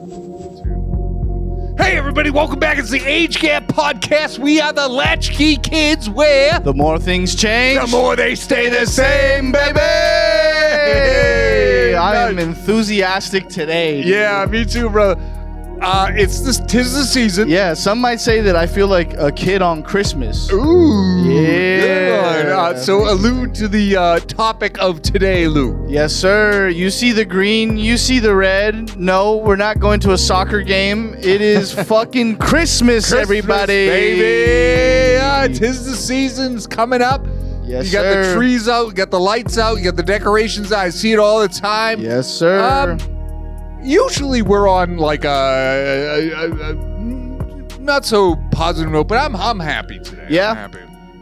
Hey everybody, welcome back. It's the Age Gap Podcast. We are the Latchkey Kids, where the more things change, the more they stay the same, baby! I am enthusiastic today. Yeah, me too, brother. Tis the season. Yeah, some might say that I feel like a kid on Christmas. Ooh. Yeah. Good. So allude to the topic of today, Lou. Yes, sir. You see the green, you see the red. No, we're not going to a soccer game. It is fucking Christmas, everybody. Baby. Tis the season's coming up. Yes, you got sir. the trees out, you got the lights out, you got the decorations out. I see it all the time. Yes, sir. Usually we're on like a not so positive note, but I'm happy today. Yeah? I'm happy.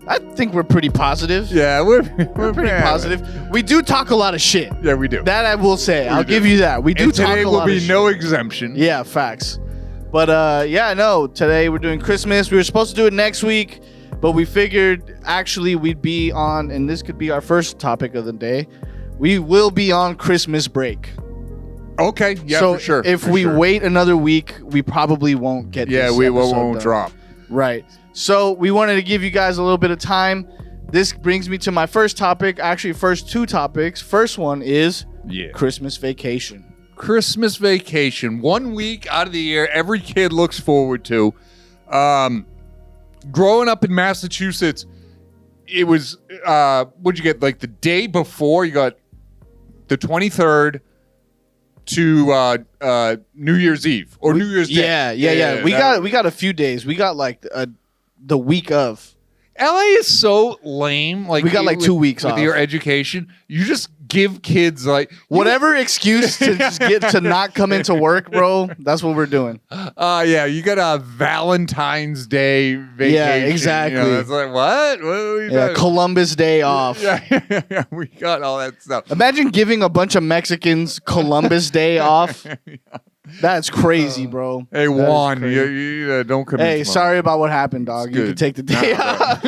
I think we're pretty positive. Yeah, we're Pretty positive. We do talk a lot of shit. Yeah, we do. That I will say. I'll do. give you that. We do And talk today a will lot of be shit. no exemption. Yeah, facts. But today we're doing Christmas. We were supposed to do it next week, but we figured actually we'd be on, and this could be our first topic of the day. We will be on Christmas break. Okay, yeah, so for sure. If we wait another week, we probably won't get this we episode won't done. drop. Right. So we wanted to give you guys a little bit of time. This brings me to my first topic. Actually, first two topics. First one is Christmas vacation. Christmas vacation. 1 week out of the year, every kid looks forward to. Growing up in Massachusetts, it was, what'd you get? Like the day before, you got the 23rd to New Year's Eve or New Year's Day. Yeah. We got a few days. We got like the week of. LA is so lame. Like we got like 2 weeks with off. your education. You just give kids like whatever excuse to just get to not come into work, bro. That's what we're doing. Yeah, you got a Valentine's Day vacation. Yeah, exactly. You know, it's like what? What are we doing? Columbus Day off. Yeah, we got all that stuff. Imagine giving a bunch of Mexicans Columbus Day off. That's crazy, bro. Hey, Juan, you don't commit. Hey, sorry about what happened, dog. You can take the day off.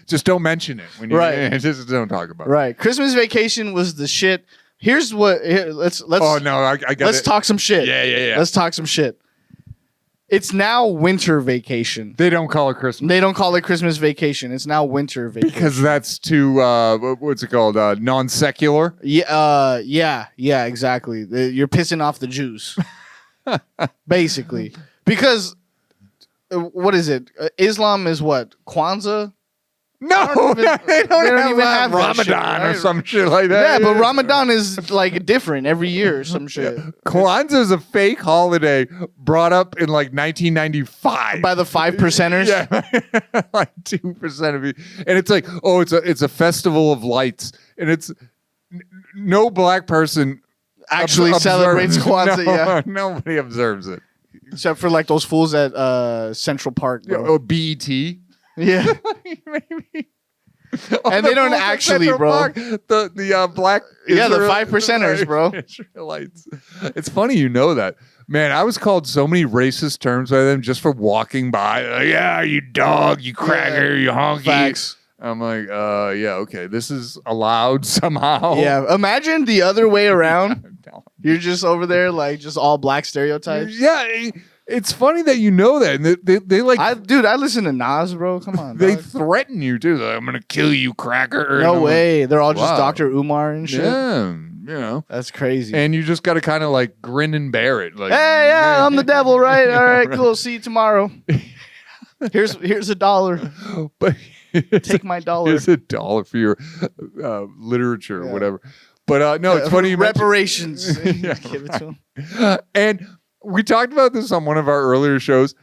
Just don't mention it when you Right. Just don't talk about it. Right. Christmas vacation was the shit. Here's what. Let's. Oh no, I got Let's talk some shit. Yeah. Let's talk some shit. It's now winter vacation. They don't call it Christmas. They don't call it Christmas vacation. It's now winter vacation. Because that's too what's it called? Non-secular? Yeah, exactly. You're pissing off the Jews. Basically. Because what is it? Islam is what? Kwanzaa? No, they don't even have that shit, Ramadan or right? some shit like that. Yeah, but Ramadan is like different every year or some shit. Kwanzaa is a fake holiday brought up in like 1995 By the 5%ers? Yeah, like 2% of you, and it's like, oh, it's a festival of lights, and it's no black person Actually celebrates Kwanzaa, yeah. Nobody observes it. Except for like those fools at Central Park, bro. Oh, BET. Yeah. Maybe. And they don't actually, bro. Park, the black. Yeah, the 5%ers, bro. Israelites. It's funny you know that. Man, I was called so many racist terms by them just for walking by. Like, yeah, you dog, you cracker, you honky. Facts. I'm like, yeah, okay, this is allowed somehow. Yeah, imagine the other way around. You're just over there, like, just all black stereotypes. Yeah, it's funny that you know that. And they like... I listen to Nas, bro. Come on, They dog. threaten you, too. Like, I'm going to kill you, cracker. No way. They're all just Wow. Dr. Umar and shit. Yeah, you know. That's crazy. And you just got to kind of like grin and bear it. Like, hey, yeah, I'm the devil, right? All right, cool. See you tomorrow. Here's $1. But Take my $1. Here's $1 for your literature or whatever. But no, it's funny you mentioned- reparations. Yeah, Give it to him. And we talked about this on one of our earlier shows,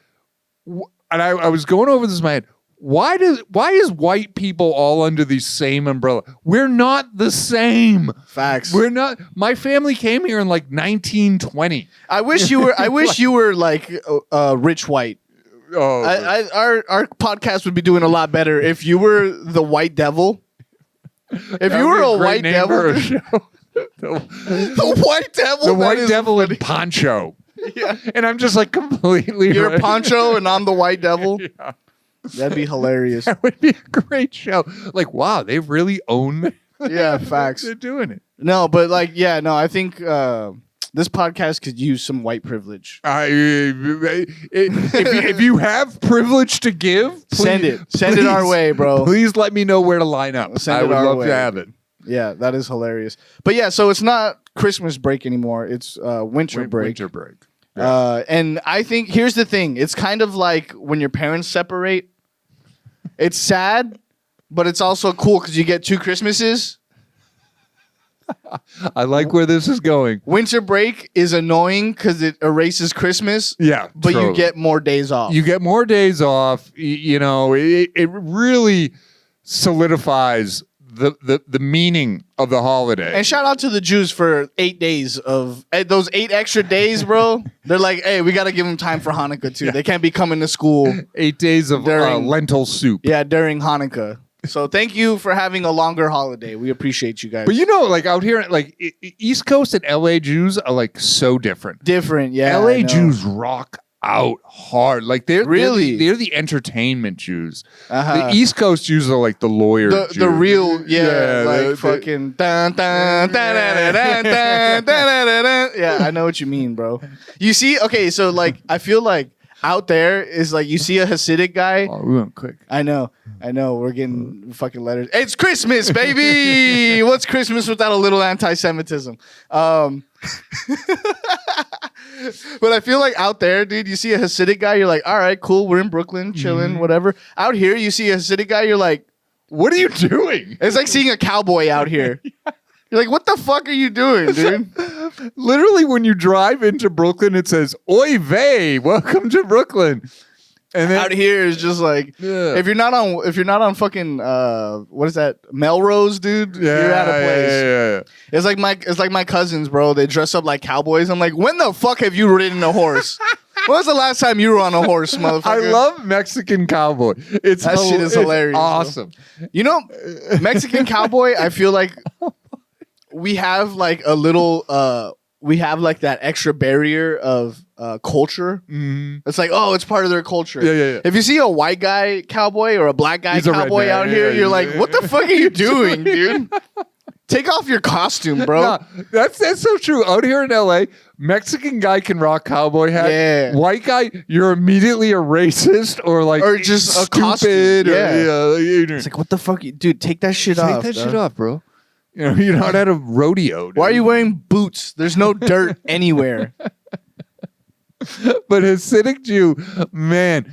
and I was going over this in my head. Why is white people all under the same umbrella? We're not the same. Facts. We're not. My family came here in like 1920. I wish you were like rich white. Oh, Our podcast would be doing a lot better if you were the white devil. If you were a white devil, the white devil, the white devil in poncho. Yeah. And I'm just like completely. You're Poncho and I'm the white devil. Yeah. That'd be hilarious. That would be a great show. Like, wow, they really own. Yeah, facts. They're doing it. No, but like, yeah, no, I think the This podcast could use some white privilege. If you have privilege to give, please, Send it our way, bro. Please let me know where to line up. Send I it would our love way. to have it. Yeah, that is hilarious. But yeah, so it's not Christmas break anymore. It's winter break. Winter break. Yeah. And I think here's the thing. It's kind of like when your parents separate. It's sad, but it's also cool because you get 2 Christmases. I like where this is going. Winter break is annoying because it erases Christmas. Yeah, but totally. you get more days off. You get more days off. You know, it really solidifies the meaning of the holiday. And shout out to the Jews for 8 days of those 8 extra days, bro. They're like, hey, we got to give them time for Hanukkah too. Yeah. They can't be coming to school 8 days of lentil soup. Yeah, during Hanukkah. So thank you for having a longer holiday. We appreciate you guys. But you know, like out here, like East Coast and LA Jews are like so different. Different, yeah. LA Jews rock out hard. Like they're the entertainment Jews. The East Coast Jews are like the lawyer Jews. The real, fucking dun, dun, dun, dun, dun, dun, dun, dun, dun. Yeah, I know what you mean, bro. You see, okay, so like I feel like out there is like you see a Hasidic guy. Oh, we went quick. I know. We're getting fucking letters. It's Christmas, baby. What's Christmas without a little anti-Semitism? But I feel like out there, dude, you see a Hasidic guy, you're like, all right, cool. We're in Brooklyn, chilling, whatever. Out here, you see a Hasidic guy, you're like, what are you doing? It's like seeing a cowboy out here. You're like, what the fuck are you doing, dude? Literally, when you drive into Brooklyn, it says, Oy vey, welcome to Brooklyn. And then out here is just like if you're not on fucking what is that, Melrose, dude? You're out of place. Yeah. It's like my cousins, bro. They dress up like cowboys. I'm like, when the fuck have you ridden a horse? When was the last time you were on a horse, motherfucker? I love Mexican cowboy. That shit is hilarious. Awesome. Bro. You know, Mexican cowboy, I feel like we have like a little we have like that extra barrier of culture. Mm-hmm. It's like, oh, it's part of their culture. Yeah. If you see a white guy cowboy or a black guy cowboy out here, you're like, what the fuck are you doing, dude? Take off your costume, bro. Nah, that's so true. Out here in LA, Mexican guy can rock cowboy hat. Yeah. White guy, you're immediately a racist or just stupid. A costume. Yeah. It's like, what the fuck, dude? Take that shit off. Take that shit off, bro. You know, you're not at a rodeo. Dude. Why are you wearing boots? There's no dirt anywhere. But Hasidic Jew, man,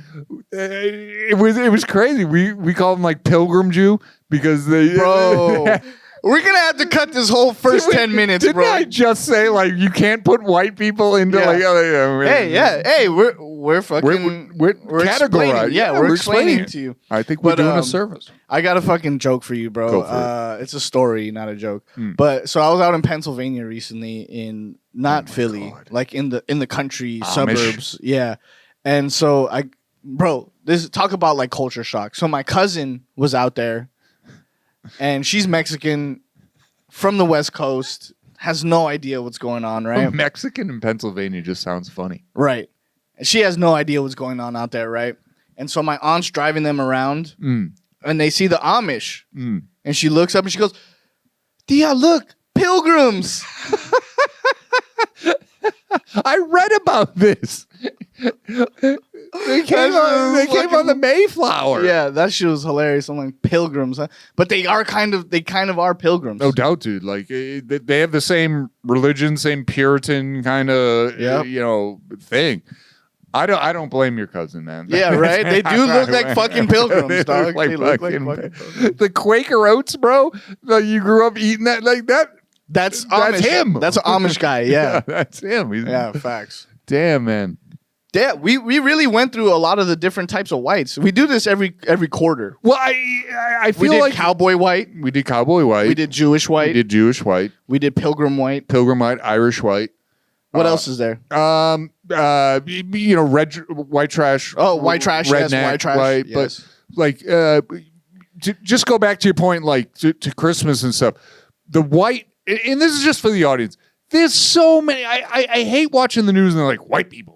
it was crazy. We call them like Pilgrim Jew because they, bro. We're gonna have to cut this whole first 10 minutes, didn't bro. I just say like you can't put white people into Hey, we're fucking we're categorized. Yeah, we're explaining to you. I think we're doing a service. I got a fucking joke for you, bro. Go for it. It's a story, not a joke. But so I was out in Pennsylvania recently, in not Philly, like in the country suburbs. Yeah, and so talk about like culture shock. So my cousin was out there. And she's Mexican from the West Coast, has no idea what's going on, right? Mexican in Pennsylvania just sounds funny. Right. And she has no idea what's going on out there, right? And so my aunt's driving them around, and they see the Amish. And she looks up and she goes, Tia, look, pilgrims. I read about this. They came on the Mayflower. Yeah, that shit was hilarious. I'm like, pilgrims, huh? But they kind of are pilgrims. No doubt, dude. Like they have the same religion, same Puritan kind of thing. I don't blame your cousin, man. Yeah, right. They do look like fucking pilgrims, dog. They look like fucking pilgrims. The Quaker Oats, bro. Like you grew up eating that like that. That's him. That's an Amish guy. Yeah, that's him. Yeah, facts. Damn, man. Yeah, we really went through a lot of the different types of whites. We do this every quarter. Well, I feel we did like cowboy white. We did cowboy white. We did Jewish white. We did Jewish white. We did pilgrim white. Pilgrim white, Irish white. What else is there? Red white trash. Oh, white trash. Redneck, yes, white trash. White, yes. But like, just go back to your point, like to Christmas and stuff. The white, and this is just for the audience. There's so many. I hate watching the news and they're like, white people.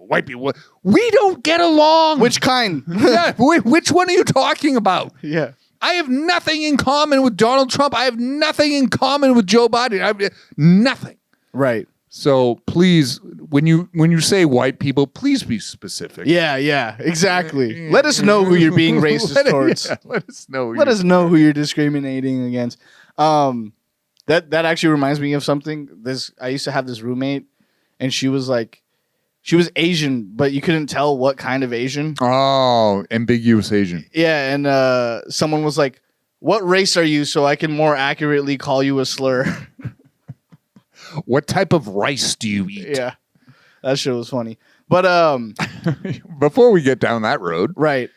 We don't get along. Which kind? Yeah, which one are you talking about? Yeah. I have nothing in common with Donald Trump. I have nothing in common with Joe Biden. I have nothing. Right. So please, when you say white people, please be specific. Yeah, exactly. Let us know who you're being racist towards. Yeah, let us know. Let us know who you're discriminating against. That actually reminds me of something. I used to have this roommate, and she was Asian, but you couldn't tell what kind of Asian. Oh, ambiguous Asian. Yeah, and someone was like, "What race are you?" So I can more accurately call you a slur. What type of rice do you eat? Yeah, that shit was funny. But before we get down that road, right?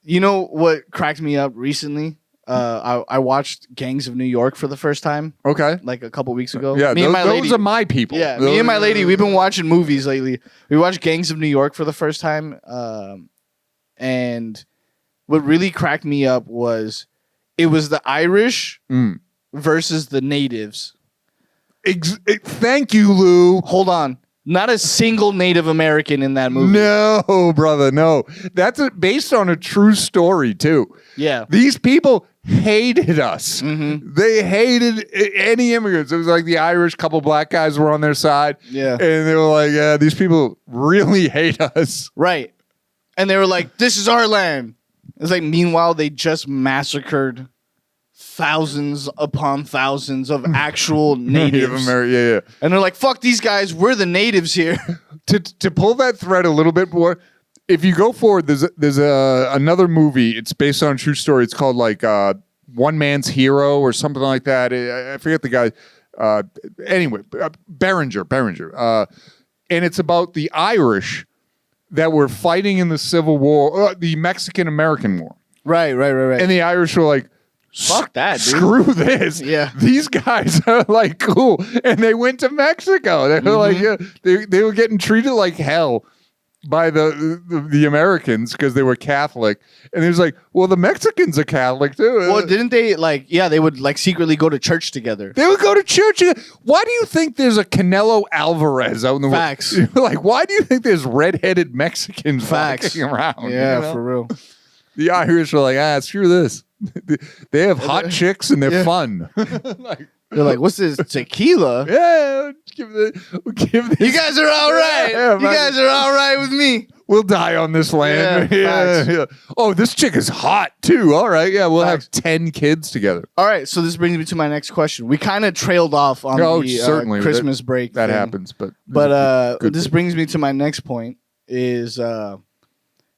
You know what cracked me up recently? I watched Gangs of New York for the first time, okay, like a couple weeks ago. yeah, me and my lady, those are my people. Yeah, me and my lady, we've been watching movies lately. We watched Gangs of New York for the first time, and what really cracked me up was it was the Irish versus the natives. Thank you, Lou. Hold on. Not a single Native American in that movie. No, brother, no. That's based on a true story, too. Yeah. These people hated us. Mm-hmm. They hated any immigrants. It was like the Irish, couple black guys were on their side. Yeah. And they were like, yeah, these people really hate us. Right. And they were like, this is our land. It's like, meanwhile, they just massacred thousands upon thousands of actual natives. Yeah. And they're like, fuck these guys. We're the natives here. To pull that thread a little bit more, if you go forward, there's another movie. It's based on a true story. It's called like One Man's Hero or something like that. I forget the guy. Anyway, Berenger. And it's about the Irish that were fighting in the Civil War, the Mexican-American War. Right. And the Irish were like, fuck that, dude. Screw this. Yeah. These guys are like cool. And they went to Mexico. They were like, yeah, they were getting treated like hell by the Americans because they were Catholic. And it was like, well, the Mexicans are Catholic too. Well, didn't they they would like secretly go to church together. They would go to church. Why do you think there's a Canelo Alvarez out in the world? Facts. Like, why do you think there's redheaded Mexicans Facts. walking around? Yeah, you know? for real. The Irish are like, screw this. They have hot chicks and they're fun. They're like, what's this tequila? Yeah, give this. You guys are all right. Yeah, you guys are all right with me. We'll die on this land. Yeah. Oh, this chick is hot too. All right, yeah, we'll have 10 kids together. All right, so this brings me to my next question. We kind of trailed off on the Christmas break. That thing. happens, but this brings me to my next point. Is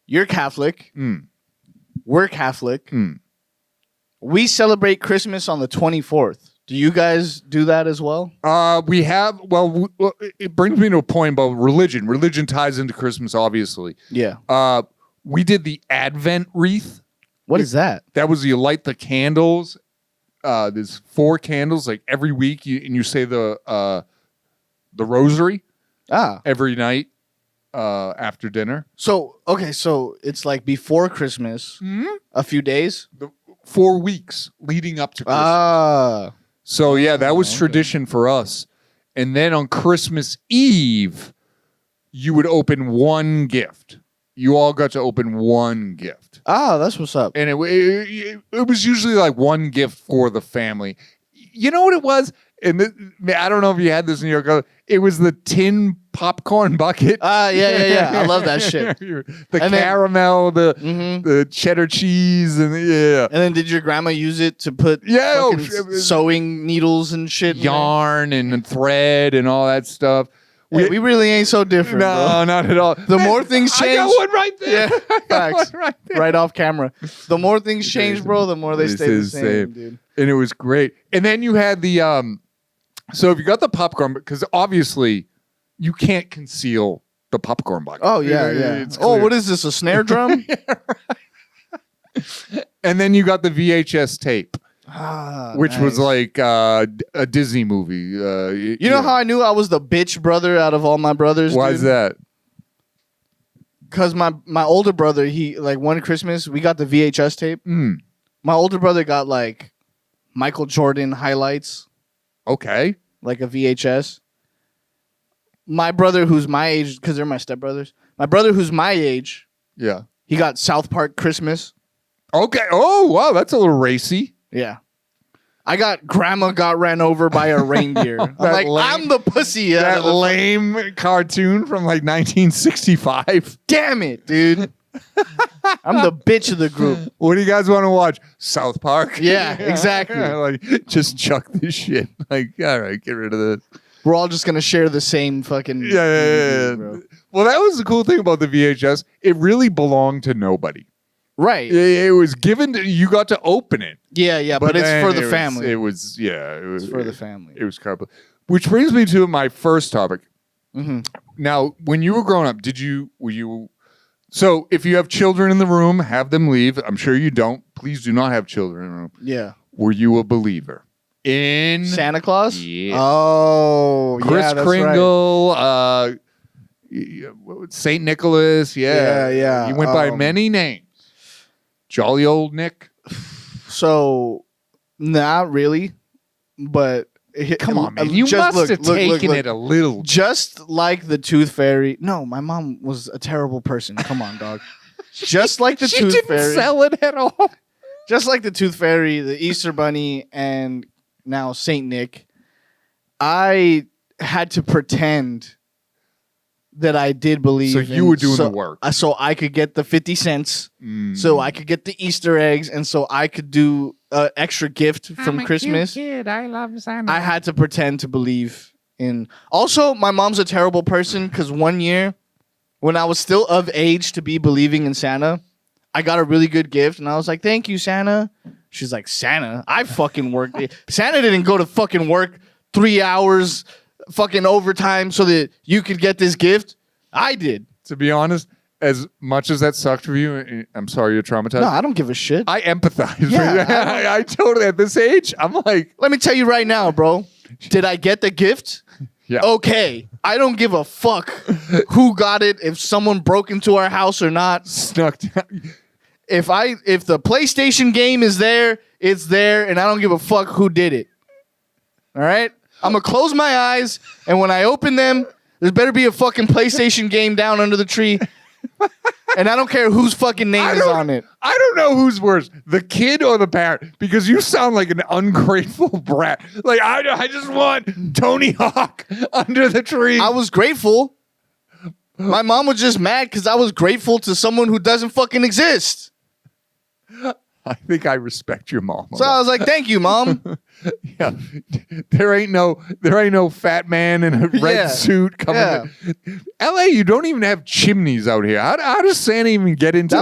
you're Catholic. We're Catholic. We celebrate Christmas on the 24th. Do you guys do that as well? We have. Well, it brings me to a point about religion. Religion ties into Christmas, obviously. Yeah. We did the Advent wreath. What is that? That was you light the candles. There's 4 candles like every week, and you say the rosary. Every night after dinner. So it's like before Christmas, a few days. 4 weeks leading up to Christmas. So yeah, that was tradition for us. And then on Christmas Eve, you would open one gift. You all got to open one gift. That's what's up. And it was usually like one gift for the family. You know what it was? And I don't know if you had this in New York. It was the tin popcorn bucket. Yeah. I love that shit. The caramel, the cheddar cheese, and And then did your grandma use it to put sewing needles and shit? Yarn and thread and all that stuff. We really ain't so different. No, bro. not at all. The more things change. I got one right there. Yeah, facts. Right off camera. The more things change, bro, the more they stay the same, dude. And it was great. And then you had the so if you got the popcorn, because obviously you can't conceal the popcorn bucket. Oh, yeah. What is this, a snare drum? And then you got the VHS tape, which was like a Disney movie. You know how I knew I was the bitch brother out of all my brothers? Why is that? Because my older brother, he like one Christmas, we got the VHS tape. My older brother got like Michael Jordan highlights. Okay. Like a VHS. My brother, who's my age, because they're my stepbrothers. My brother, who's my age. Yeah. He got South Park Christmas. Okay. Oh, wow. That's a little racy. Yeah. Grandma got ran over by a reindeer. I'm like, I'm the pussy. That lame cartoon from like 1965. Damn it, dude. I'm the bitch of the group. What do you guys want to watch? South Park? Yeah, exactly. Like, just chuck this shit. Like, all right, get rid of this. We're all just going to share the same fucking... Yeah. Bro. Well, that was the cool thing about the VHS. It really belonged to nobody. Right. It was given to... You got to open it. Yeah, but it's for the family. It was for the family. It was carpet. Which brings me to my first topic. Mm-hmm. Now, when you were growing up, were you... So, if you have children in the room, have them leave. I'm sure you don't. Please do not have children in the room. Yeah. Were you a believer in Santa Claus? Yeah. Oh, Chris yeah, that's Kringle, Saint Nicholas. Yeah. You went by many names. Jolly old Nick. So, not really, but come on, man. You must have taken it a little. Just like the Tooth Fairy. No, my mom was a terrible person. Come on, dog. Just like the Tooth Fairy. She didn't sell it at all. Just like the Tooth Fairy, the Easter Bunny, and now Saint Nick, I had to pretend that I did believe. So you were doing the work. So I could get the 50 cents, so I could get the Easter eggs, and so I could do an extra gift from Christmas. Cute kid. I love Santa. I had to pretend to believe in. Also, my mom's a terrible person because one year, when I was still of age to be believing in Santa, I got a really good gift, and I was like, "Thank you, Santa." She's like, "Santa? I fucking worked. Santa didn't go to fucking work 3 hours, fucking overtime, so that you could get this gift. I did." To be honest, as much as that sucked for you, I'm sorry you're traumatized. No, I don't give a shit. I empathize. Yeah, I totally, at this age, I'm like, let me tell you right now, bro. Did I get the gift? Yeah. Okay. I don't give a fuck who got it, if someone broke into our house or not. Snuck down. If the PlayStation game is there, it's there, and I don't give a fuck who did it. All right? I'm going to close my eyes, and when I open them, there better be a fucking PlayStation game down under the tree. And I don't care whose fucking name is on it. I don't know who's worse, the kid or the parent, because you sound like an ungrateful brat. Like, I just want Tony Hawk under the tree. I was grateful. My mom was just mad because I was grateful to someone who doesn't fucking exist. I think I respect your mom. So I was like, "Thank you, Mom." Yeah, there ain't no fat man in a red suit coming. Yeah. L.A., you don't even have chimneys out here. How does Santa even get into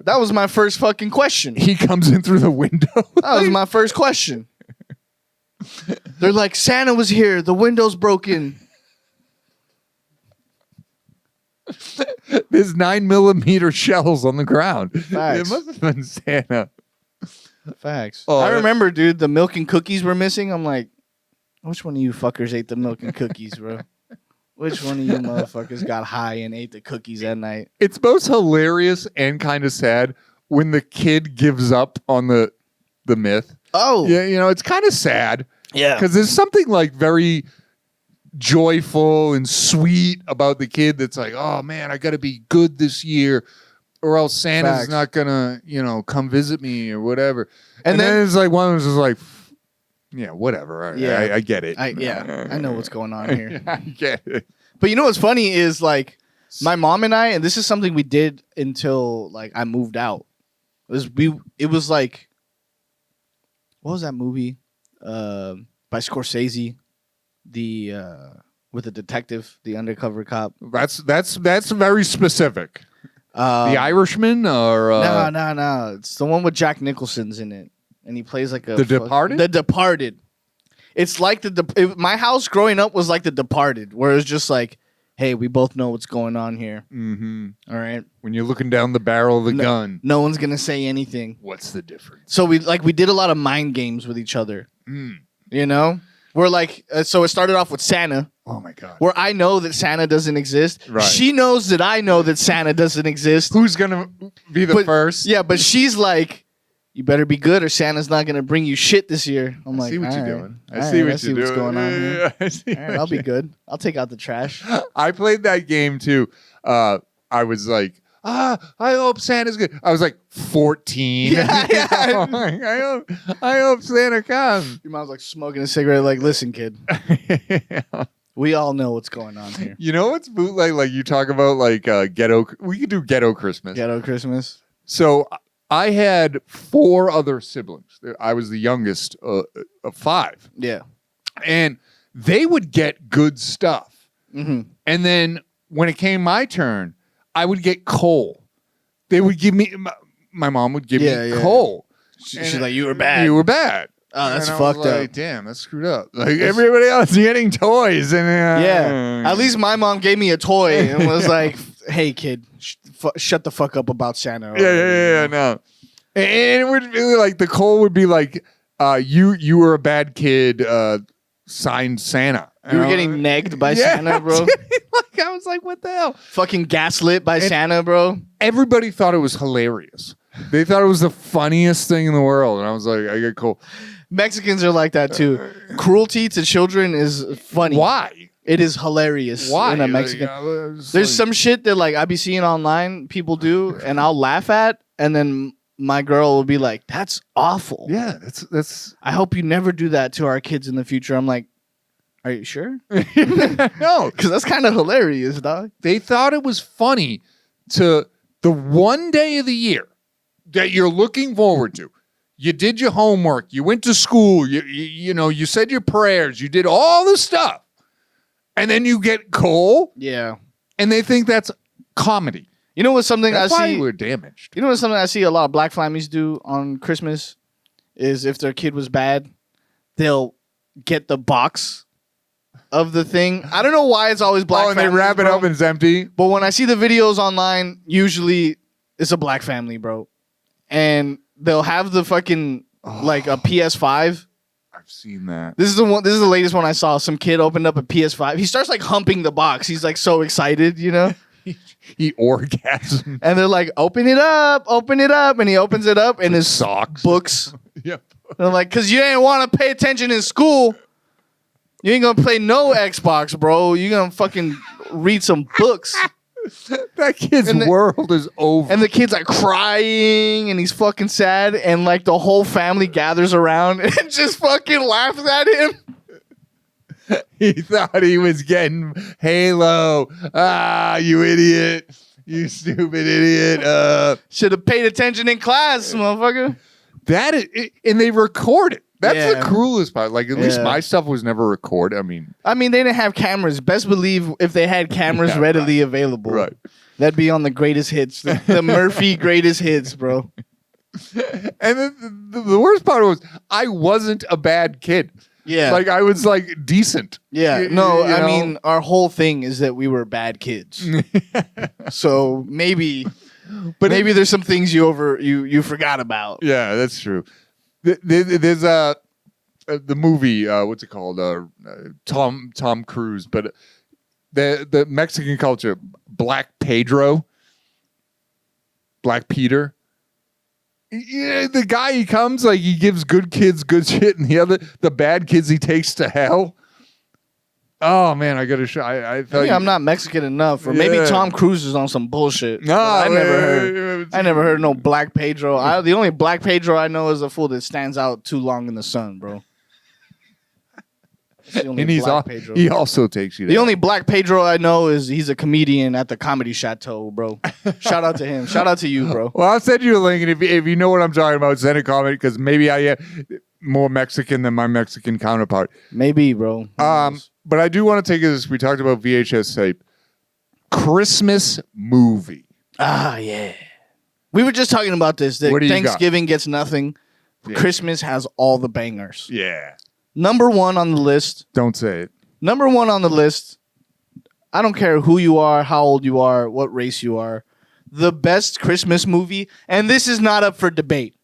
that was my first fucking question. He comes in through the window. That was my first question. They're like, "Santa was here. The window's broken." There's 9mm shells on the ground. Facts. It must have been Santa. Facts. Oh, I remember, dude, the milk and cookies were missing. I'm like, which one of you fuckers ate the milk and cookies, bro? Which one of you motherfuckers got high and ate the cookies that night? It's both hilarious and kind of sad when the kid gives up on the myth. Oh. Yeah, it's kind of sad. Yeah. Because there's something like very joyful and sweet about the kid that's like, oh man, I got to be good this year or else Santa's not gonna, come visit me or whatever. And then it's like one was just like, yeah, whatever. I get it. I know what's going on here. I get it. But you know what's funny is like my mom and I, and this is something we did until like I moved out. It was like, what was that movie by Scorsese? With the detective, the undercover cop. That's very specific. The Irishman or no. It's the one with Jack Nicholson's in it, and he plays like The Departed. The Departed. It's like my house growing up was like The Departed, where it's just like, hey, we both know what's going on here. Mm-hmm. All right. When you're looking down the barrel of the gun, no one's gonna say anything. What's the difference? So we did a lot of mind games with each other. We're like, so it started off with Santa. Oh my God. Where I know that Santa doesn't exist. Right. She knows that I know that Santa doesn't exist. Who's gonna be the first? Yeah, but she's like, you better be good or Santa's not gonna bring you shit this year. I'm like, I see what you're doing. I see what's going on here. I see. All right, I'll be good. I'll take out the trash. I played that game too. I was like, I hope Santa's good. I was like 14. Yeah, yeah. Like, I hope Santa comes. Your mom's like smoking a cigarette. Like, listen, kid, we all know what's going on here. You know what's bootleg? Like you talk about like ghetto. We could do ghetto Christmas. Ghetto Christmas. So I had 4 other siblings. I was the youngest of 5. Yeah. And they would get good stuff. Mm-hmm. And then when it came my turn, I would get coal. They would give me, my mom would give me coal. She's like, you were bad. You were bad. Oh, that's and fucked up. Like, damn, that's screwed up. Like everybody else getting toys. And yeah. At least my mom gave me a toy and was like, hey, kid, shut the fuck up about Santa. Yeah, no. And it would be like, the coal would be like, you were a bad kid, signed Santa. You were getting negged by Santa, bro. Like, I was like, what the hell? Fucking gaslit by Santa, bro. Everybody thought it was hilarious. They thought it was the funniest thing in the world. And I was like, I get cool. Mexicans are like that too. Cruelty to children is funny. Why? It is hilarious. Why? In a Mexican. There's some shit that like I be seeing online people do, and I'll laugh at, and then my girl will be like, "That's awful." Yeah, that's. I hope you never do that to our kids in the future. I'm like, are you sure? No, because that's kind of hilarious, dog. They thought it was funny to the one day of the year that you're looking forward to. You did your homework. You went to school. You know, you said your prayers. You did all the stuff. And then you get coal. Yeah. And they think that's comedy. You know what's something that's I why see? We're damaged. You know what's something I see a lot of black families do on Christmas is if their kid was bad, they'll get the box of the thing. I don't know why it's always black families. Oh, and they wrap it up and it's empty. But when I see the videos online, usually it's a black family, bro. And they'll have the fucking like a PS5. I've seen that. This is the one. This is the latest one I saw. Some kid opened up a PS5. He starts like humping the box. He's like so excited, you know. He orgasms. And they're like, open it up, and he opens it up, and his socks, books. Yep. And they're like, because you ain't want to pay attention in school. You ain't gonna play no Xbox, bro. You gonna fucking read some books. That kid's world is over. And the kid's like crying and he's fucking sad. And like the whole family gathers around and just fucking laughs at him. He thought he was getting Halo. Ah, you idiot. You stupid idiot. Should have paid attention in class, motherfucker. That is, and they record it. That's the cruelest part. Like, at least my stuff was never recorded. I mean, they didn't have cameras. Best believe if they had cameras readily available, right, that'd be on the greatest hits, the Murphy greatest hits, bro. And the worst part was I wasn't a bad kid. Yeah, like I was like decent. Yeah, I mean, our whole thing is that we were bad kids. So maybe there's some things you forgot about. Yeah, that's true. There's the movie, what's it called? Tom Cruise, but the Mexican culture, Black Peter. Yeah, the guy, he comes like he gives good kids good shit, and the bad kids he takes to hell. Oh man, I gotta show. I thought I'm not Mexican enough, or maybe Tom Cruise is on some bullshit. No, I never heard no Black Pedro. The only Black Pedro I know is a fool that stands out too long in the sun, bro. And he also takes you. The only Black Pedro I know is he's a comedian at the Comedy Chateau, bro. Shout out to him. Shout out to you, bro. Well, I'll send you a link, and if you know what I'm talking about, send a comment because maybe I am more Mexican than my Mexican counterpart. Maybe, bro. But I do want to take this. We talked about VHS tape. Christmas movie. Ah, yeah. We were just talking about this. That Thanksgiving gets nothing. Yeah. Christmas has all the bangers. Yeah. Number one on the list. Don't say it. Number one on the list. I don't care who you are, how old you are, what race you are. The best Christmas movie, and this is not up for debate.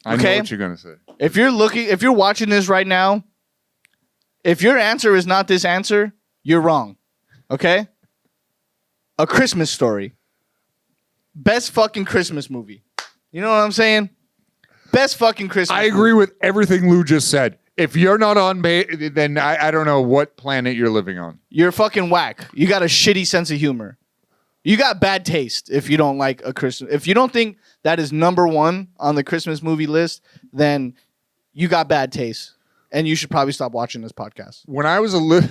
I know what you're gonna say. If you're watching this right now, if your answer is not this answer, you're wrong. Okay? A Christmas Story. Best fucking Christmas movie. You know what I'm saying? Best fucking Christmas I agree with everything Lou just said. If you're not on then I don't know what planet you're living on. You're fucking whack. You got a shitty sense of humor. You got bad taste if you don't like a Christmas. If you don't think that is number one on the Christmas movie list, then you got bad taste, and you should probably stop watching this podcast. When I was a little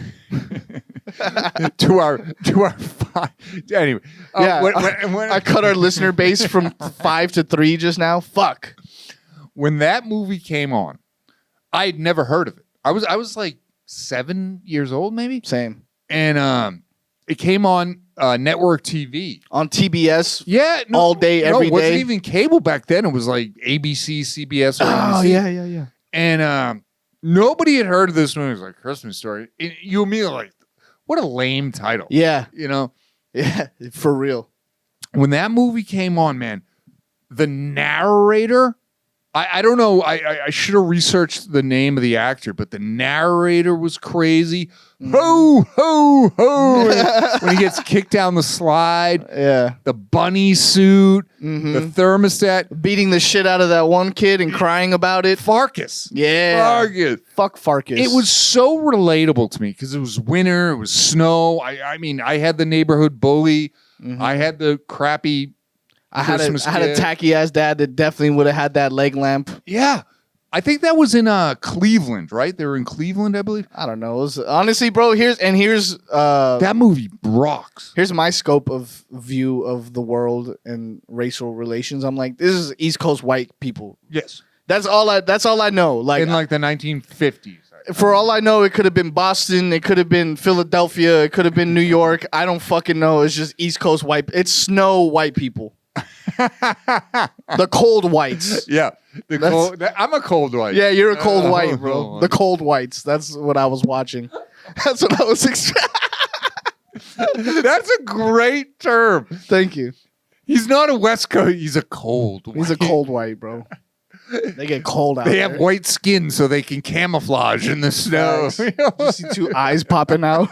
to our anyway, Yeah, when I cut our listener base from 5 to 3 just now. Fuck. When that movie came on, I had never heard of it. I was like 7 years old, maybe, Same. and it came on network TV On TBS. Yeah, all day, every it wasn't day. even cable back then. It was like ABC, CBS, or Oh, NBC. yeah. And nobody had heard of this movie. It was like Christmas Story. And you and me are like, what a lame title. Yeah. You know, Yeah. For real. when that movie came on, man, the narrator, I don't know. I should have researched the name of the actor, but the narrator was crazy. Ho, ho, ho. When he gets kicked down the slide, Yeah. the bunny suit, Mhm. the thermostat. Beating the shit out of that one kid and crying about it. Farkas. Yeah. Farkas. Fuck Farkas. It was so relatable to me because it was winter, it was snow. I mean, I had the neighborhood bully. Mhm. I had the crappy I had Christmas a kid. tacky ass dad that definitely would have had that leg lamp. Yeah. I think that was in Cleveland, right? They were in Cleveland, I believe. I don't know. It was, honestly, bro, here's That movie rocks. here's my scope of view of the world and racial relations. I'm like, this is East Coast white people. Yes. That's all I know. Like, In like the 1950s. for all I know, it could have been Boston, it could have been Philadelphia, it could have been New York. I don't fucking know. It's just East Coast white. It's snow white people. The cold whites. Yeah. I'm a cold white. Yeah, you're a cold Oh, white, bro. oh, The cold whites. That's what I was watching. That's what I was That's a great term. Thank you. He's not a West Coast. He's a cold white. He's a cold white, bro. They get cold out They there. have white skin so they can camouflage in the snow. Facts. You see 2 eyes popping out.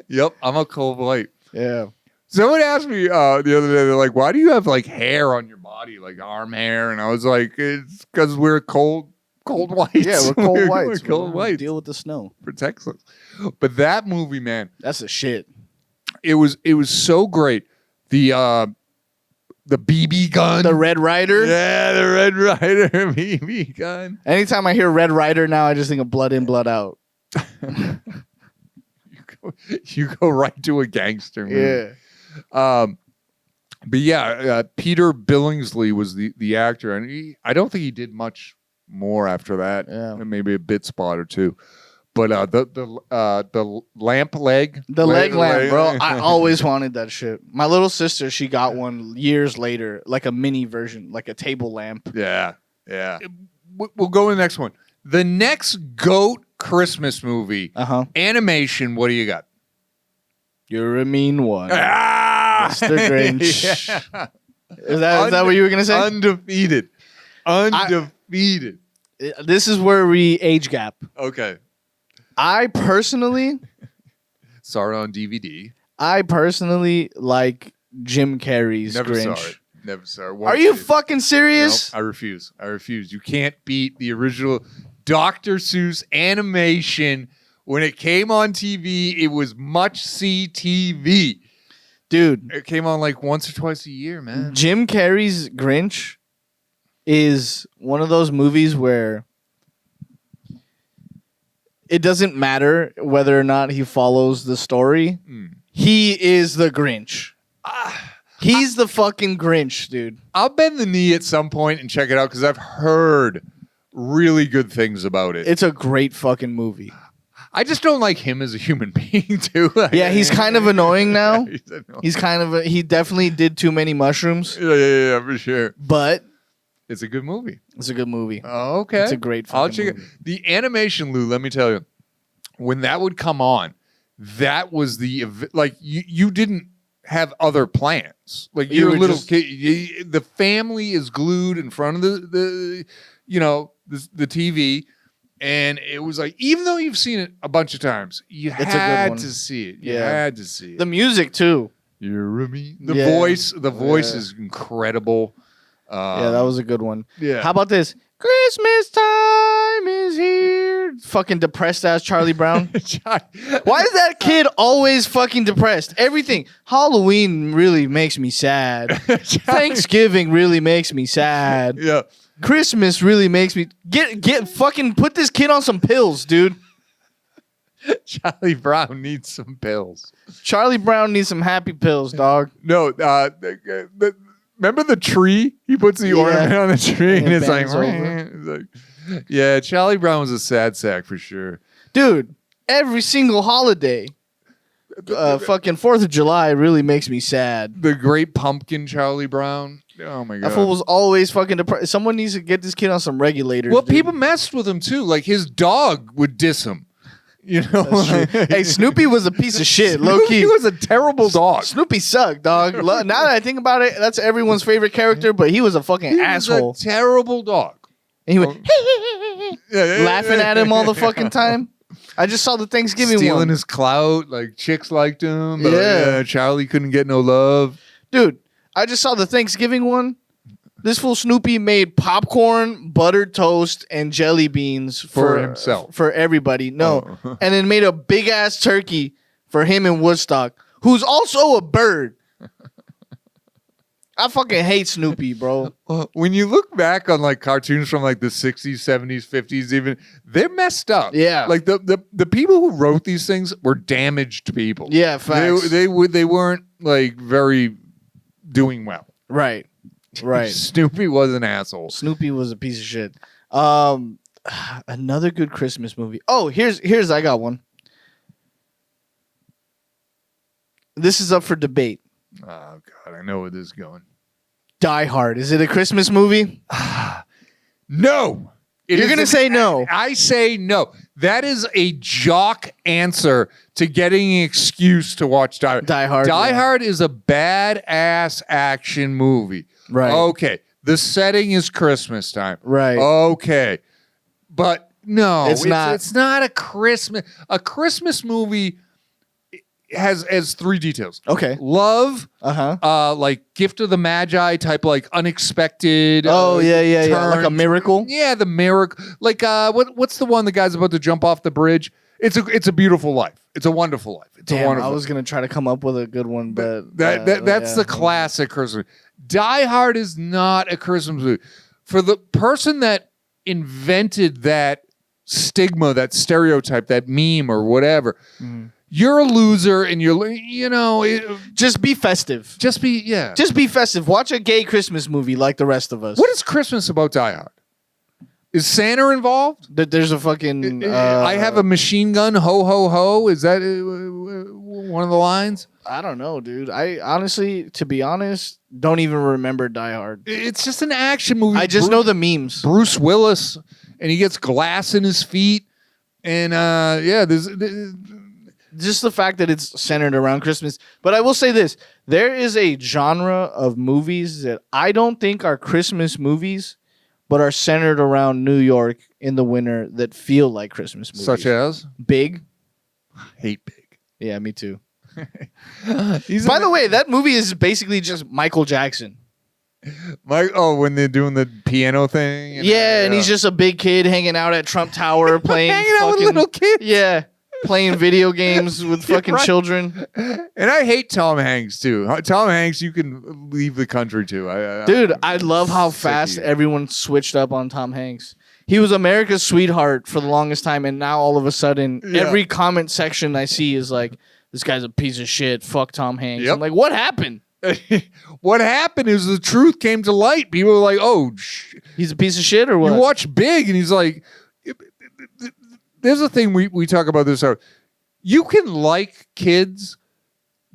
Yep, I'm a cold white. Yeah. Someone asked me the other day, they're like, why do you have like hair on your body, like arm hair? And I was like, it's because we're cold whites. Yeah, we're cold whites. We're cold whites. Deal with the snow. Protects us. But that movie, man, That's the shit. it was so great. The BB gun. The Red Rider. Yeah, the Red Rider BB gun. Anytime I hear Red Rider now, I just think of blood in, blood out. You go right to a gangster movie. Yeah. But yeah, Peter Billingsley was the actor, and I don't think he did much more after that. Yeah. Maybe a bit spot or two. But the lamp leg, The leg lamp, bro. I always wanted that shit. My little sister, she got one years later, like a mini version, like a table lamp. Yeah. We'll go to the next one. The next GOAT Christmas movie, animation. What do you got? You're a mean one. Ah! Mr. Grinch. Yeah. Is that what you were gonna say? Undefeated. This is where we age gap. Okay. I personally Saw it on DVD. like Jim Carrey's Never Grinch. saw it. Never saw it. Are you fucking serious? Nope, I refuse. You can't beat the original Dr. Seuss animation. When it came on TV, it was much-see TV. Dude, It came on like once or twice a year, man. Jim Carrey's Grinch is one of those movies where it doesn't matter whether or not he follows the story. He is the Grinch. He's the fucking Grinch, dude. I'll bend the knee at some point and check it out because I've heard really good things about it. It's a great fucking movie. I just don't like him as a human being, too. Yeah, he's kind of annoying now. He's annoying. He's kind of he definitely did too many mushrooms, Yeah, for sure. but It's a good movie. it's a good movie. Oh, okay. It's a great fucking I'll check movie. it. The animation, Lou, let me tell you, when that would come on, that was like you didn't have other plans. Like You you're a were little just- kid. The family is glued in front of the TV. And it was like, even though you've seen it a bunch of times, you a good had one. to see it. You Yeah. had to see it. The music too. You're a me. The Yeah. voice Yeah. is incredible. Yeah, that was a good one. Yeah. How about this? Christmas time is here. Fucking depressed ass Charlie Brown. Why is that kid always fucking depressed? Everything. Halloween really makes me sad. Thanksgiving really makes me sad. Yeah. Christmas really makes me get fucking put this kid on some pills, dude. Charlie Brown needs some pills. Charlie Brown needs some happy pills, dog. No, remember the tree? He puts the ornament on the tree and it's like, yeah, Charlie Brown was a sad sack for sure. Dude, every single holiday, fucking 4th of July really makes me sad. The Great Pumpkin Charlie Brown. Oh my God. That fool was always fucking depressed. Someone needs to get this kid on some regulators. Well, dude. people messed with him too. Like his dog would diss him. You know, hey, Snoopy was a piece of shit, low key. He was a terrible dog. Snoopy sucked, dog. Now that I think about it, that's everyone's favorite character, but he was a fucking asshole. Was a terrible dog. And he went laughing at him all the fucking time. I just saw the Thanksgiving stealing one. his clout. Like chicks liked him. But Yeah. Charlie couldn't get no love. Dude, I just saw the Thanksgiving one. This fool Snoopy made popcorn, buttered toast, and jelly beans For himself. For everybody. No. Oh. And then made a big ass turkey for him in Woodstock, who's also a bird. I fucking hate Snoopy, bro. When you look back on like cartoons from like the 60s, 70s, 50s, even, they're messed up. Yeah. Like the people who wrote these things were damaged people. Yeah, facts. They weren't like very doing well. Right. Right. Snoopy was an asshole. Snoopy was a piece of shit. Another good Christmas movie. Oh, here's I got one. This is up for debate. Oh God, I know where this is going. Die Hard. Is it a Christmas movie? No. You're going to say no. I say no. That is a jock answer to getting an excuse to watch Die Hard. Die Hard. Die yeah. Hard is a badass action movie. Right. Okay. The setting is Christmas time. Right. Okay. But no, It's not. It's not a Christmas. A Christmas movie has three details. Okay. Love, Uh-huh. like Gift of the Magi type, like unexpected. Oh, yeah. Like a turn. miracle? Yeah, the miracle. Like what's the one the guy's about to jump off the bridge? It's a beautiful life. It's a wonderful life. It's a Damn, wonderful. I was going to try to come up with a good one, but... That's yeah. the classic Christmas. Die Hard is not a Christmas movie. For the person that invented that stigma, that stereotype, that meme or whatever, you're a loser and Just be festive. just be, yeah. Just be festive. Watch a gay Christmas movie like the rest of us. What is Christmas about Die Hard? Is Santa involved? There's a fucking... I have a machine gun, ho, ho, ho. Is that one of the lines? I don't know, dude. I honestly, to be honest, don't even remember Die Hard. It's just an action movie. I just know the memes. Bruce Willis, and he gets glass in his feet. And there's Just the fact that it's centered around Christmas. But I will say this. There is a genre of movies that I don't think are Christmas movies, but are centered around New York in the winter that feel like Christmas movies. such as Big. hate Big. Yeah, me too. By the way, that movie is basically just Michael Jackson. When they're doing the piano thing. And he's just a big kid hanging out at Trump Tower playing hanging out with fucking- little kids. Yeah, playing video games with fucking Right. children. And I hate Tom Hanks too. Tom Hanks, you can leave the country too. Dude, I love how sick of fast you. everyone switched up on Tom Hanks. He was America's sweetheart for the longest time, and now all of a sudden, Yeah. every comment section I see is like, this guy's a piece of shit. Fuck Tom Hanks. Yep. I'm like, what happened? What happened is the truth came to light. People were like, "Oh, He's a piece of shit or what? you watch Big," and he's like, "There's a thing we talk about this. You can like kids,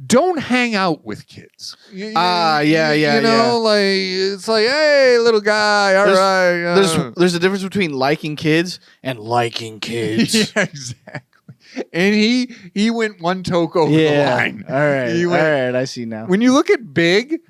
don't hang out with kids." Yeah. You know, like it's like, "Hey, little guy, all right." There's a difference between liking kids and liking kids. Yeah, exactly. And he went one toke over the line. All right. He All went- right. I see now. When you look at Big,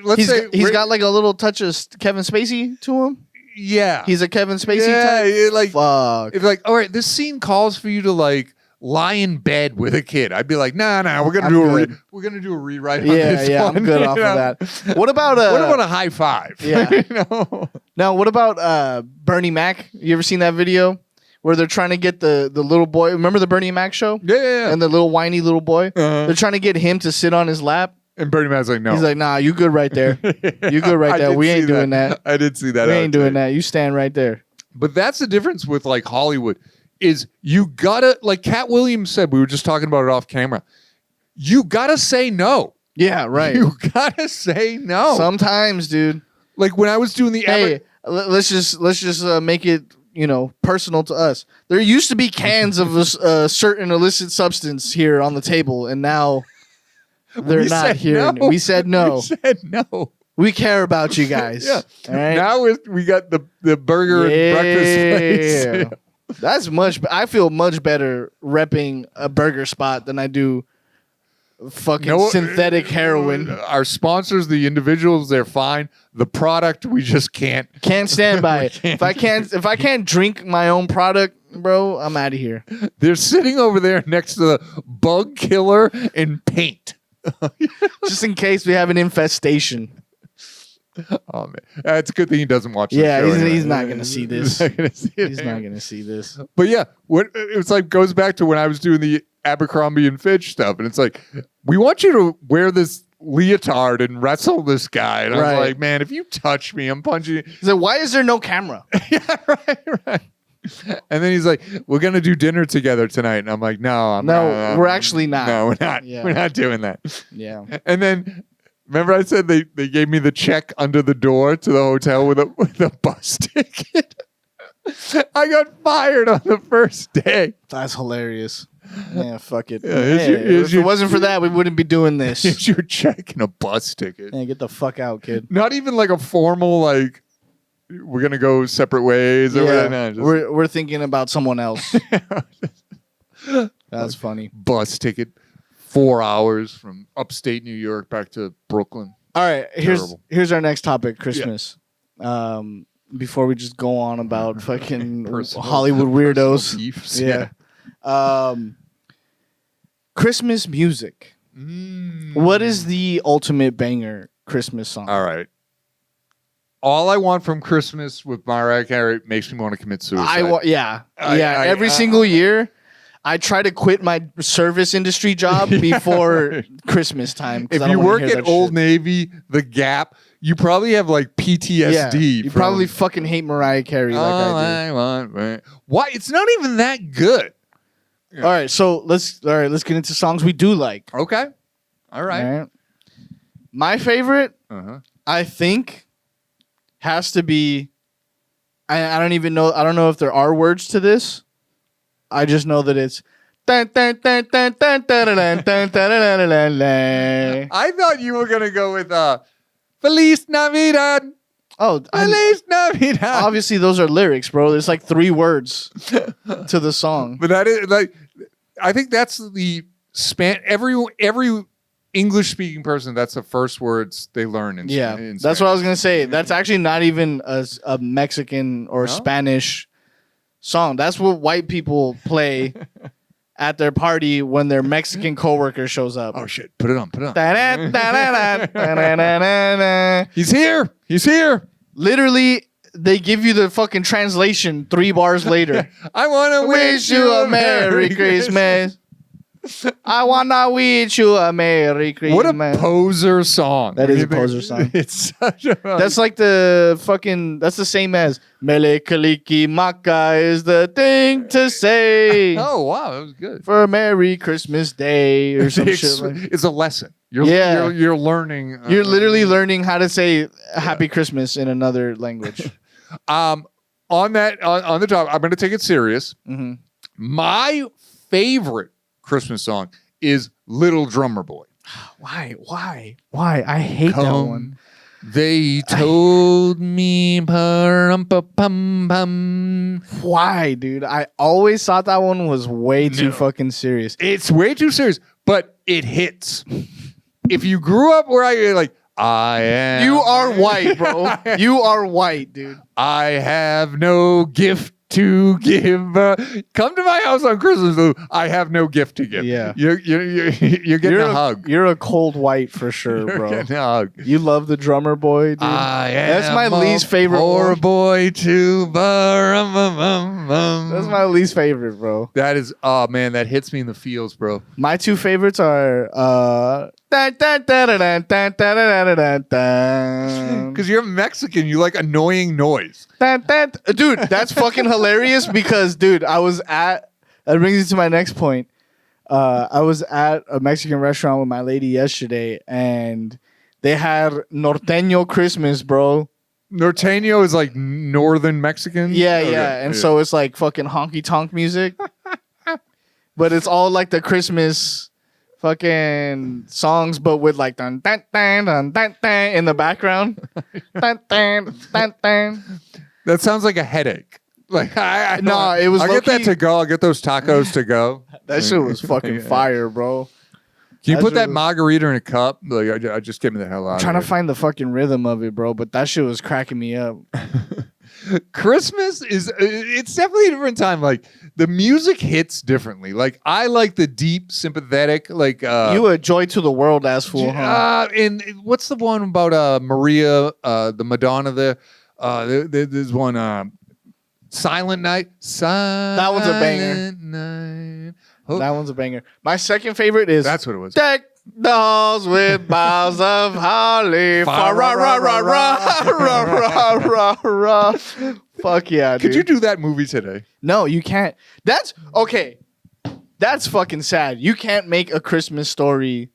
let's say He's got like a little touch of Kevin Spacey to him. yeah. He's a Kevin Spacey yeah, type. it, like Fuck. it's like, all right, this scene calls for you to like lie in bed with a kid. I'd be like, nah, we're gonna we're gonna do a rewrite on this one. I'm good off of that. What about what about a high five? Yeah. You know? Now, what about Bernie Mac? You ever seen that video where they're trying to get the little boy? Remember the Bernie Mac show? Yeah. And the little whiny little boy. They're trying to get him to sit on his lap. And Bernie Mac's like, no. He's like, nah, you good right there. You good right there. We ain't doing that. I did see that. We ain't doing that. You stand right there. But that's the difference with like Hollywood is you gotta, like Cat Williams said, we were just talking about it off camera. You gotta say no. Yeah, right. You gotta say no. Sometimes, dude. Like when I was doing the Hey, let's just make it, personal to us. There used to be cans of a certain illicit substance here on the table, and now they're not here. No. We said no. We said no. We care about you guys. Yeah. All right. Now we got the burger and breakfast place. That's I feel much better repping a burger spot than I do fucking synthetic heroin. Our sponsors, the individuals, they're fine. The product, we just can't stand by it. If I can't drink my own product, bro, I'm out of here. They're sitting over there next to the bug killer and paint. Just in case we have an infestation. Oh man, it's a good thing he doesn't watch. Yeah, he's, he's not gonna see this. He's not gonna see this. But yeah, what it's like goes back to when I was doing the Abercrombie and Fitch stuff, and it's like we want you to wear this leotard and wrestle this guy, and I was like, man, if you touch me, I'm punching you. He's like, why is there no camera? Yeah, right. And then he's like, we're going to do dinner together tonight. And I'm like, no, we're actually not. No, we're not. Yeah. We're not doing that. Yeah. And then, remember I said they gave me the check under the door to the hotel with a bus ticket? I got fired on the first day. That's hilarious. Yeah, fuck it. Yeah, if it wasn't for that, we wouldn't be doing this. Here's your check and a bus ticket. Yeah, get the fuck out, kid. Not even like a formal, like, we're going to go separate ways. Or whatever. No, we're thinking about someone else. That's funny. Bus ticket, 4 hours from upstate New York back to Brooklyn. All right, here's our next topic, Christmas. Yeah. Before we just go on about fucking Hollywood weirdos. Beefs. Yeah. Christmas music. What is the ultimate banger Christmas song? All right. All I Want from Christmas with Mariah Carey makes me want to commit suicide. Every single year, I try to quit my service industry job before Christmas time. If you work at Old Navy, The Gap, you probably have like PTSD. Yeah, you probably fucking hate Mariah Carey like I do. Why? It's not even that good. Yeah. All right, so let's get into songs we do like. Okay. All right. My favorite, I think, has to be. I don't even know. I don't know if there are words to this. I just know that it's. I thought you were gonna go with Feliz Navidad. Oh, Feliz Navidad. Obviously, those are lyrics, bro. There's like 3 words to the song. But that is like, I think that's the span. Every English-speaking person, that's the first words they learn in Spanish. That's what I was gonna say. That's actually not even a Mexican or Spanish song. That's what white people play at their party when their Mexican coworker shows up. Oh shit! Put it on. He's here. Literally, they give you the fucking translation 3 bars later. I want to wish you a Merry Christmas. I wanna wish you a Merry Christmas. What a poser song. That is a poser song. It's such a... That's like the fucking... That's the same as Mele Kaliki Maka is the thing to say. Oh, wow. That was good. For a Merry Christmas Day or some shit like that. It's a lesson. You're learning. You're literally learning how to say Happy Christmas in another language. On the top, I'm going to take it serious. Mm-hmm. My favorite Christmas song is Little Drummer Boy. Why? I hate that one. They told me pum-pa-pum-pum. Why, dude? I always thought that one was way too fucking serious. It's way too serious, but it hits. If you grew up where I am... You are white, bro. You are white, dude. I have no gift to give. Come to my house on Christmas, Lou. I have no gift to give. Yeah. You're getting a hug. You're a cold white for sure, You're bro. getting a hug. You love the drummer boy, dude. That's my least favorite Poor one. boy tuba. That's my least favorite, bro. That is, oh man, that hits me in the feels, bro. My two favorites are Because you're Mexican, you like annoying noise. Dude, that's fucking hilarious because, dude, that brings me to my next point. I was at a Mexican restaurant with my lady yesterday, and they had norteño Christmas, bro. Norteño is like northern Mexican? Yeah, Okay. yeah. And so it's like fucking honky tonk music. But it's all like the Christmas fucking songs, but with like dun dun dun dun dun dun in the background. Dun dun dun dun. That sounds like a headache. Like No, it was I'll get that low-key- to go. I'll get those tacos to go. That shit was fucking fire, bro. Can you That put shit that was- margarita in a cup? Like, I just get me the hell out I'm trying of to find the fucking rhythm of it, bro, but that shit was cracking me up. Christmas it's definitely a different time. Like the music hits differently. Like I like the deep, sympathetic, like You a joy to the world ass fool, huh? and what's the one about Maria, the Madonna there? There's one Silent Night. Silent one's a banger. Night. Oh, That one's a banger. My second favorite is that's what it was. Deck dolls with boughs of holly. Fa ra ra ra ra ra ra ra ra. Fuck yeah, dude. Could you do that movie today? No, you can't. That's okay. That's fucking sad. You can't make a Christmas story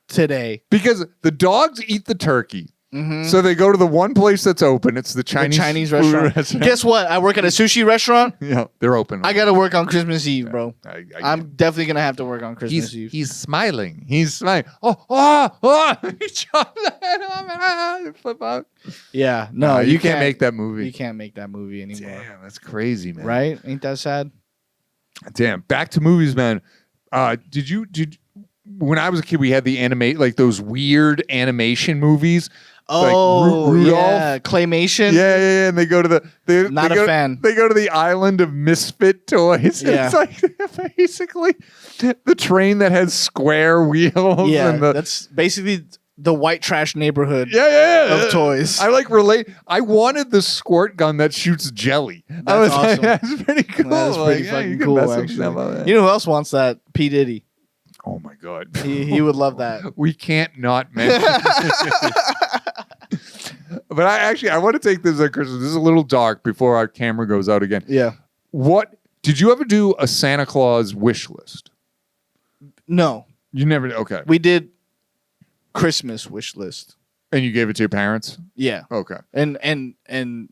today. Because the dogs eat the turkey. Mhm. So they go to the one place that's open. It's the The Chinese, Chinese food restaurant. Guess what? I work at a sushi restaurant. Yeah, they're open. I got to work on Christmas Eve, bro. I I'm definitely going to have to work on Christmas Eve. He's smiling. He's smiling. He chopped the head off and flip out. Yeah. No, you can't make that movie. You can't make that movie anymore. Damn, that's crazy, man. Right? Ain't that sad? Damn. Back to movies, man. Did when I was a kid, we had the animate like those weird animation movies. Oh, Rudolph. yeah. Claymation? Yeah. And they go to Not a fan. They go to the island of misfit toys. Yeah. It's like basically the train that has square wheels. Yeah, and the, that's basically the white trash neighborhood yeah. of toys. I like relate. I wanted the squirt gun that shoots jelly. I That's was like, awesome. that's pretty cool. That's pretty Like, fucking you can cool, mess some actually. stuff up. You know who else wants that? P. Diddy. Oh my god. He would love that. We can't not mention. But I want to take this at Christmas. This is a little dark before our camera goes out again. Yeah. What did you ever do a Santa Claus wish list? No. You never did. Okay. We did Christmas wish list. And you gave it to your parents? Yeah. Okay. And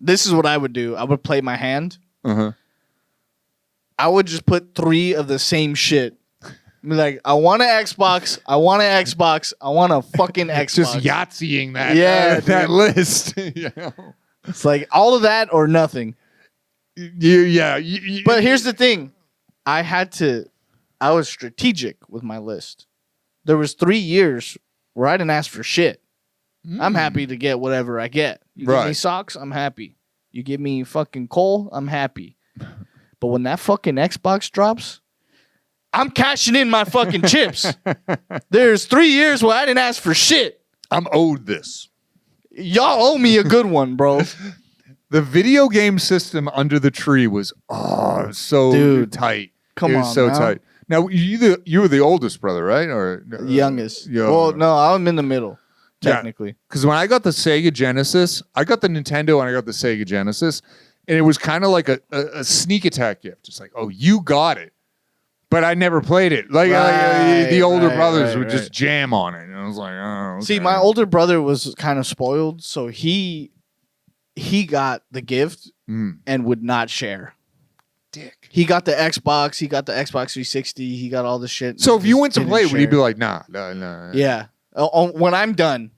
this is what I would do. I would play my hand. Uh-huh. I would just put 3 of the same shit. Be like, I want an Xbox. I want an Xbox. I want a fucking Xbox. Just Yahtzeeing that. Yeah, that dude. list. Yeah. It's like all of that or nothing. But here's the thing. I was strategic with my list. There was 3 years where I didn't ask for shit. I'm happy to get whatever I get. You give me Right. socks, I'm happy. You give me fucking coal, I'm happy. But when that fucking Xbox drops, I'm cashing in my fucking chips. There's 3 years where I didn't ask for shit. I'm owed this. Y'all owe me a good one, bro. The video game system under the tree was so Dude, tight. come it was on, so now. tight. Now you were the oldest brother, right? Or Youngest. yeah. Well, no, I'm in the middle, Yeah. technically. Because when I got the Sega Genesis, I got the Nintendo and I got the Sega Genesis, and it was kind of like a sneak attack gift. It's like, oh, you got it, but I never played it. Like the older brothers would just jam on it, and I was like, oh. Okay. See, my older brother was kind of spoiled, so he got the gift and would not share. Dick. He got the Xbox. He got the Xbox 360. He got all the shit. So if you just went to didn't play, would he share. be like, nah? Yeah. When I'm done,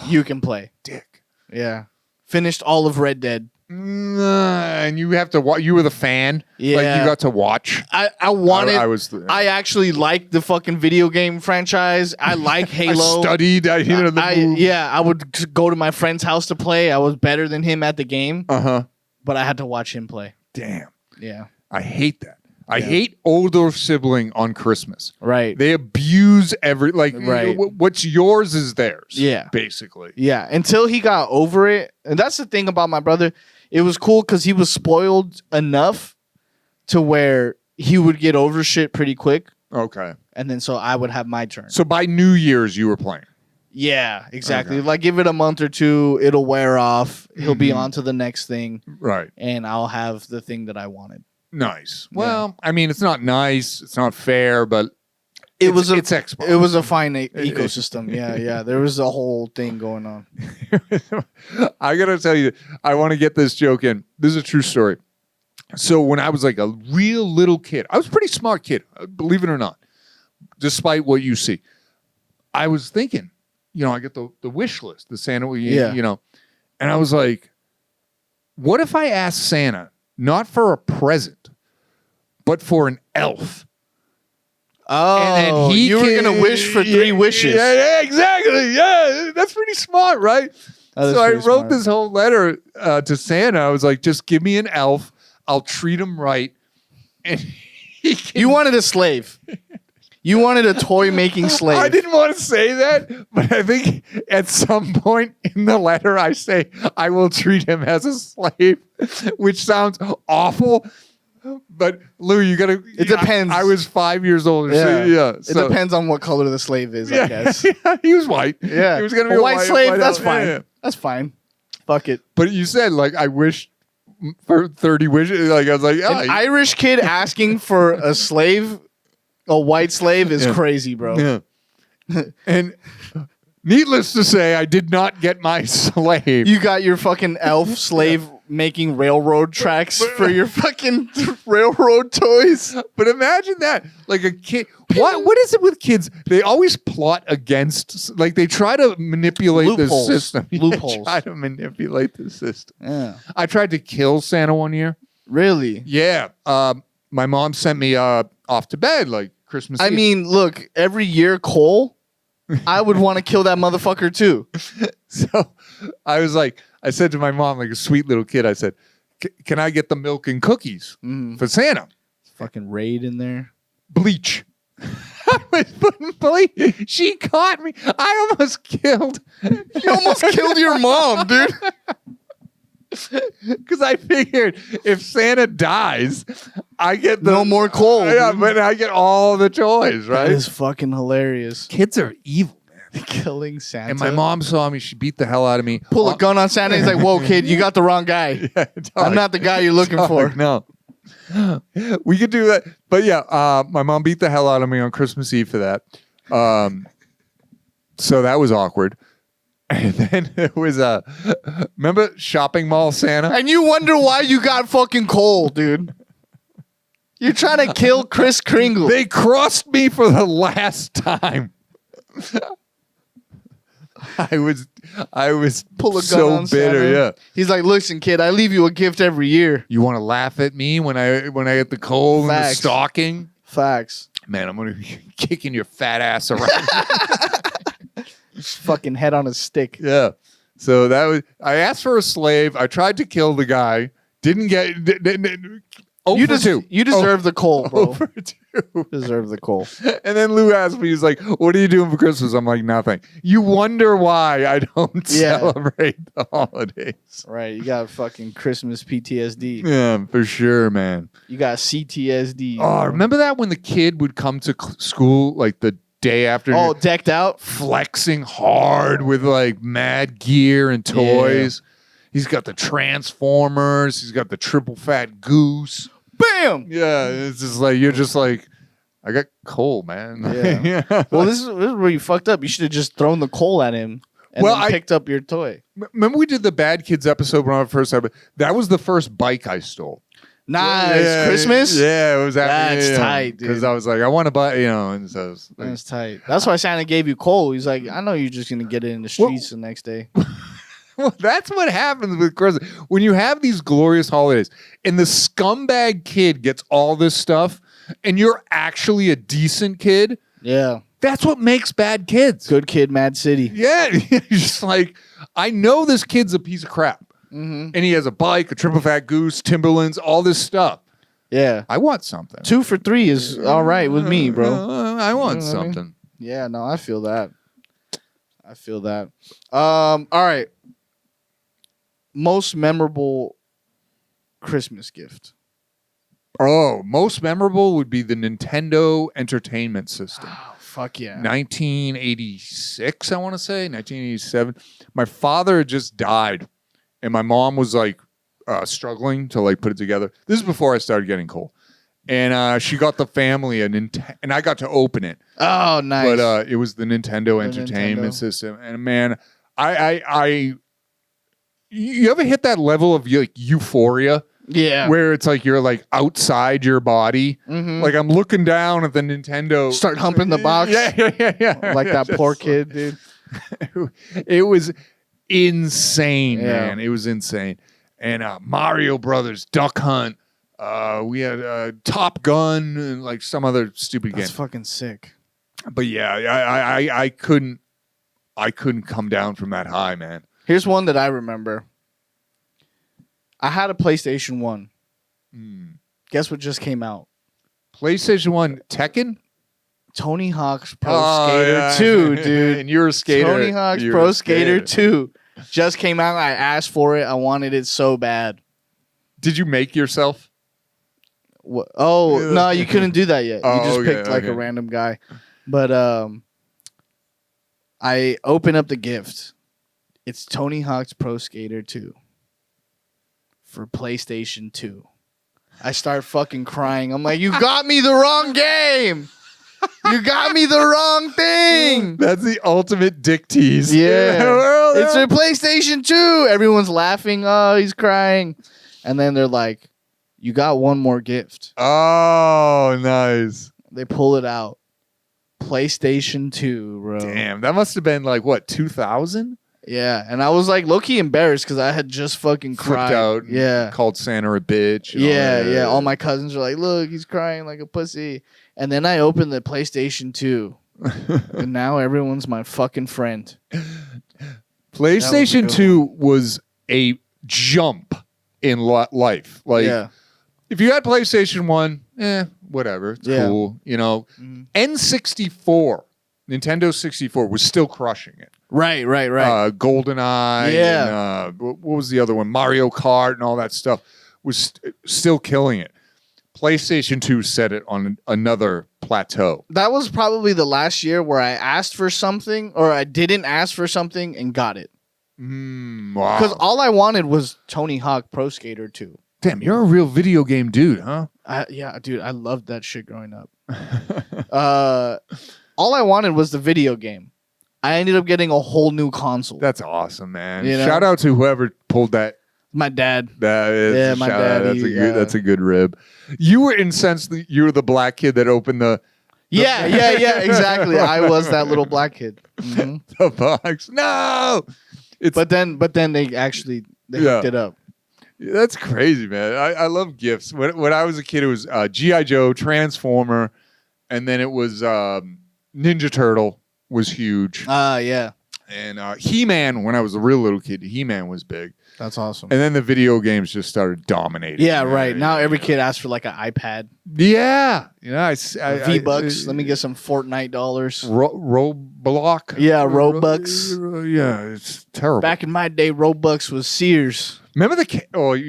you can play. Dick. Yeah. Finished all of Red Dead. And you have to watch. You were the fan. Yeah. Like you got to watch. I wanted. I was. I actually like the fucking video game franchise. I like Halo. I studied. I would go to my friend's house to play. I was better than him at the game, Uh huh. but I had to watch him play. Damn. Yeah. I hate that. I hate older sibling on Christmas. Right. They abuse Right. What's yours is theirs. Yeah. Basically. Yeah. Until he got over it. And that's the thing about my brother. It was cool because he was spoiled enough to where he would get over shit pretty quick. Okay. And then so I would have my turn. So by New Year's, you were playing. Yeah, exactly. Okay. Like give it a month or two, it'll wear off. He'll be on to the next thing. Right. And I'll have the thing that I wanted. Nice. Well, I mean, it's not nice. It's not fair, but It's Xbox. It was a fine ecosystem. Yeah. There was a whole thing going on. I gotta tell you, I want to get this joke in. This is a true story. So when I was like a real little kid, I was a pretty smart kid, believe it or not, despite what you see. I was thinking, I get the wish list, the Santa, and I was like, what if I asked Santa not for a present, but for an elf? Oh, you were going to wish for 3 wishes. Yeah, exactly. Yeah, that's pretty smart, right? So I wrote this whole letter to Santa. I was like, just give me an elf. I'll treat him right. And you wanted a slave. You wanted a toy-making slave. I didn't want to say that, but I think at some point in the letter I say, I will treat him as a slave, which sounds awful. But Lou, you gotta. It depends. I was 5 years old. Yeah. It depends on what color the slave is, I guess. Yeah, he was white. Yeah. He was gonna be a white slave. That's elf. fine. Yeah. That's fine. Fuck it. But you said I wish for 30 wishes. I was like, an Irish kid asking for a slave, a white slave, is crazy, bro. Yeah. And needless to say, I did not get my slave. You got your fucking elf slave making railroad tracks for your fucking railroad toys. But imagine that, like a kid. What is it with kids? They always plot against, they try to manipulate the system. Loopholes. They try to manipulate the system. Yeah. I tried to kill Santa one year. Really? Yeah. My mom sent me off to bed Christmas Eve. I mean, look, every year, Cole, I would want to kill that motherfucker too. So I said to my mom, like a sweet little kid, I said, can I get the milk and cookies for Santa? Fucking Raid in there. Bleach. I was putting bleach. She caught me. I almost killed. You almost killed your mom, dude. Because I figured if Santa dies, I get no more coal. Yeah, but I get all the toys, right? That is fucking hilarious. Kids are evil, man. Killing Santa. And my mom saw me. She beat the hell out of me. Pull a gun on Santa. He's like, "Whoa, kid, you got the wrong guy. Yeah, I'm not the guy you're looking for." No. We could do that. But yeah, my mom beat the hell out of me on Christmas Eve for that. So that was awkward. And then it was remember Shopping Mall Santa? And you wonder why you got fucking coal, dude. You're trying to kill Kris Kringle. They crossed me for the last time. I was Pull a gun so on bitter. Santa. Yeah. He's like, "Listen, kid, I leave you a gift every year." You want to laugh at me when I get the coal and the Facts. stocking? Facts. Man, I'm gonna be kicking your fat ass around. Fucking head on a stick. Yeah. So that was. I asked for a slave. I tried to kill the guy. Didn't get. You deserve the coal, bro. Over two. Deserve the coal. And then Lou asked me, he's like, "What are you doing for Christmas?" I'm like, "Nothing." You wonder why I don't celebrate the holidays. Right. You got fucking Christmas PTSD. Yeah, for sure, man. You got CTSD. Oh, remember that when the kid would come to school like the day after? Oh, decked out? Flexing hard with mad gear and toys. Yeah. He's got the Transformers. He's got the triple fat goose. Bam! Yeah, it's just you're just I got coal, man. Yeah. Well, this is where you fucked up. You should have just thrown the coal at him and then picked up your toy. Remember we did the Bad Kids episode when I first had it? That was the first bike I stole. Nice. Yeah, Christmas? Yeah, it was That's tight, dude. Because I was like, I want to buy, and so that's tight. That's why Santa gave you coal. He's like, I know you're just going to get it in the streets the next day. Well, that's what happens with Christmas. When you have these glorious holidays and the scumbag kid gets all this stuff and you're actually a decent kid. Yeah. That's what makes bad kids. Good kid, mad city. Yeah. You're just I know this kid's a piece of crap. Mm-hmm. And he has a bike, a triple fat goose, Timberlands, all this stuff. Yeah. I want something. 2 for $3 is all right with me, bro. I want You know what I mean? something. Yeah, no, I feel that. All right. Most memorable Christmas gift. Oh, most memorable would be the Nintendo Entertainment System. Oh, fuck yeah. 1986, I want to say, 1987. My father had just died, and my mom was like struggling to like put it together. This is before I started getting cold, and she got the family a Nintendo, and I got to open it. Oh, nice. But it was the Nintendo Entertainment Nintendo. System, and man, you ever hit that level of like euphoria? Yeah. Where it's like you're like outside your body. Mhm. Like I'm looking down at the Nintendo. Start humping the box. Yeah. Like that poor kid, dude. It was insane, Yeah. man. It was insane. And Mario Brothers, Duck Hunt. We had Top Gun and like some other stupid game. That's fucking sick. But yeah, I couldn't come down from that high, man. Here's one that I remember. I had a PlayStation 1. Guess what just came out? PlayStation 1 Tekken? Tony Hawk's Pro Skater 2, dude. And you're a skater. Tony Hawk's Pro Skater 2 just came out. I asked for it. I wanted it so bad. Did you make yourself? What? Oh, no, you couldn't do that yet. You just picked like okay. a random guy. But I open up the gift. It's Tony Hawk's Pro Skater 2 for PlayStation 2. I start fucking crying. I'm like, you got me the wrong game. You got me the wrong thing. That's the ultimate dick tease. Yeah. It's a PlayStation 2. Everyone's laughing. Oh, he's crying. And then they're like, you got one more gift. Oh, nice. They pull it out. PlayStation 2, bro. Damn, that must have been like, what, 2000? Yeah, and I was like low-key embarrassed because I had just fucking cried. Flipped out. Yeah. Called Santa a bitch. and Yeah. all All my cousins are like, look, he's crying like a pussy. And then I opened the PlayStation 2. And now everyone's my fucking friend. PlayStation 2 was a jump in life. Like, Yeah. if you had PlayStation 1, whatever. It's Yeah. cool. You know, N64, Nintendo 64 was still crushing it. Right. GoldenEye. Yeah. And, what was the other one? Mario Kart and all that stuff was still killing it. PlayStation 2 set it on another plateau. That was probably the last year where I asked for something or I didn't ask for something and got it. Wow. Because all I wanted was Tony Hawk Pro Skater 2. Damn, you're a real video game dude, huh? Yeah, dude, I loved that shit growing up. All I wanted was the video game. I ended up getting a whole new console. That's awesome, man. You know? Shout out to whoever pulled that. My dad. That is Yeah, my shout out. dad, That's a good rib. You were incensed that you were the black kid that opened the Yeah, exactly. I was that little black kid. Mhm. the box. No. But then they hooked it up. That's crazy, man. I love gifts. When I was a kid, it was G.I. Joe, Transformer, and then it was Ninja Turtle was huge. Yeah. And He-Man, when I was a real little kid, He-Man was big. That's awesome. And then the video games just started dominating. Yeah, right. Now every kid asks for like an iPad. Yeah. You know, V-Bucks. Let me get some Fortnite dollars. Roblox. Yeah, Robux. Yeah, it's terrible. Back in my day, Robux was Sears. Remember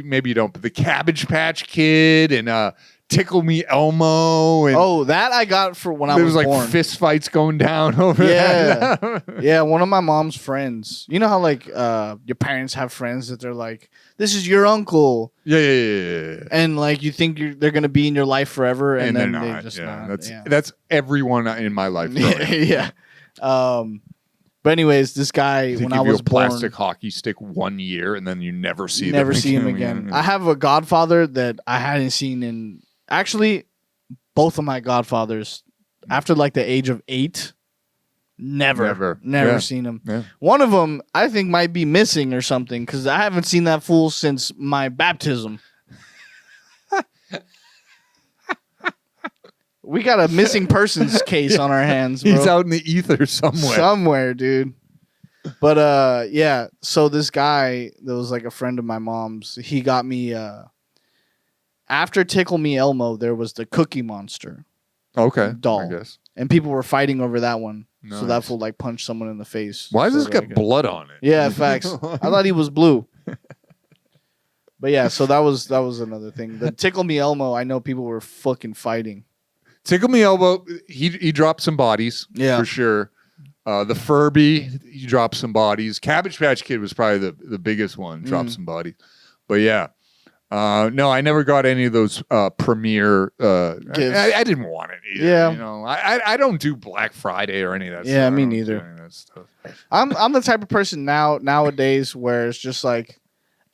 maybe you don't, but the Cabbage Patch Kid and Tickle Me Elmo. And That I got for when I there was was like born. fist fights going down over that. Yeah, one of my mom's friends. You know how like your parents have friends that they're like, this is your uncle. Yeah. And like you think they're gonna be in your life forever, and then they're they not. just Yeah, not. that's everyone in my life. Yeah. But anyways, this guy when I was a born, plastic hockey stick 1 year and then you never see him again. I have a godfather that I hadn't seen in actually both of my godfathers after like the age of 8. Never Yeah. seen him. Yeah. One of them I think might be missing or something because I haven't seen that fool since my baptism. We got a missing persons case on our hands, bro. He's out in the ether somewhere. Somewhere, dude. But yeah, so this guy that was like a friend of my mom's, he got me after Tickle Me Elmo, there was the Cookie Monster Okay. doll. I guess. And people were fighting over that one. So that Nice. fool like punched someone in the face. Why does So this got like, blood on it? Yeah, facts. I thought he was blue. But yeah, so that was another thing. The Tickle Me Elmo, I know people were fucking fighting. Tickle Me Elmo, he dropped some bodies. Yeah. For sure. The Furby, he dropped some bodies. Cabbage Patch Kid was probably the biggest one, dropped some bodies. But yeah. No, I never got any of those premiere. Gifts. I didn't want it either. Yeah. You know, I don't do Black Friday or any of that stuff. Yeah, me I don't neither. do any of that stuff. I'm the type of person nowadays where it's just like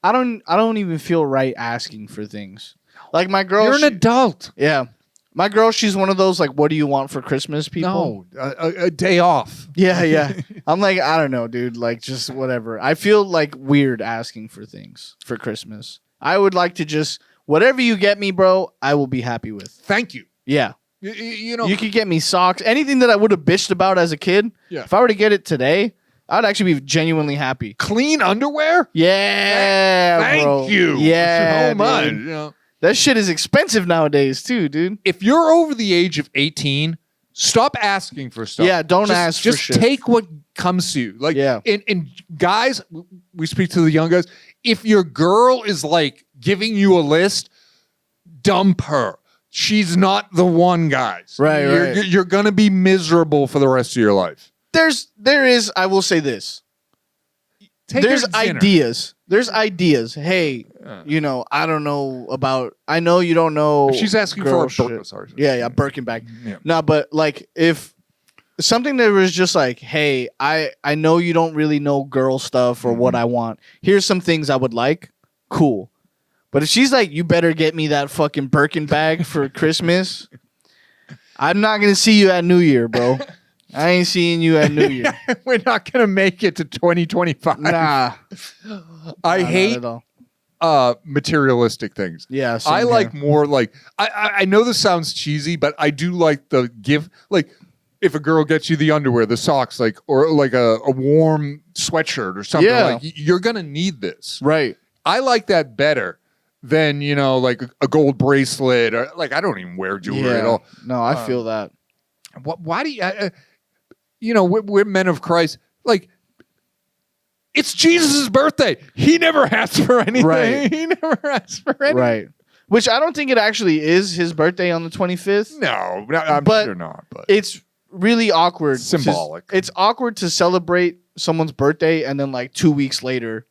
I don't even feel right asking for things. Like my girl, You're an adult. Yeah. My girl, she's one of those like, what do you want for Christmas people? No, a day off. Yeah, yeah. I'm like, I don't know, dude. Like, just whatever. I feel like weird asking for things for Christmas. I would like to just, whatever you get me, bro, I will be happy with. Thank you. Yeah. You know, You could get me socks. Anything that I would have bitched about as a kid. Yeah. If I were to get it today, I'd actually be genuinely happy. clean underwear. Yeah, Thank bro. you Yeah, so much. dude. You know, That shit is expensive nowadays, too, dude. if you're over the age of 18, stop asking for stuff. Yeah, don't ask for Just shit. take what comes to you. Like, Yeah. And guys, we speak to the young guys. If your girl is like giving you a list, dump her. She's not the one, guys. Right, right. You're gonna be miserable for the rest of your life. There is, I will say this. There's ideas. There's ideas. Hey, you know, I don't know about. I know you don't know. If she's asking girl for a shit. burqa, sorry. Yeah, Birkin bag. Yeah. No, but like if something that was just like, hey, I know you don't really know girl stuff or what I want. Here's some things I would like. Cool. But if she's like, you better get me that fucking Birkin bag for Christmas, I'm not gonna see you at New Year, bro. I ain't seeing you at New Year. We're not gonna make it to 2025. Nah. I Nah, hate not at all. materialistic things. Yeah, same I here. like more like I know this sounds cheesy, but I do like the give. Like if a girl gets you the underwear, the socks, like or like a warm sweatshirt or something. Yeah. Like you're gonna need this. Right. I like that better than like a gold bracelet or like I don't even wear jewelry at all. No, I feel that. Why do you? We're men of Christ. Like, it's Jesus' birthday. He never asked for anything. Right. He never asked for anything. Right. Which I don't think it actually is his birthday on the 25th. No, I'm But sure not. But It's really awkward. Symbolic. It's awkward to celebrate someone's birthday and then like 2 weeks later,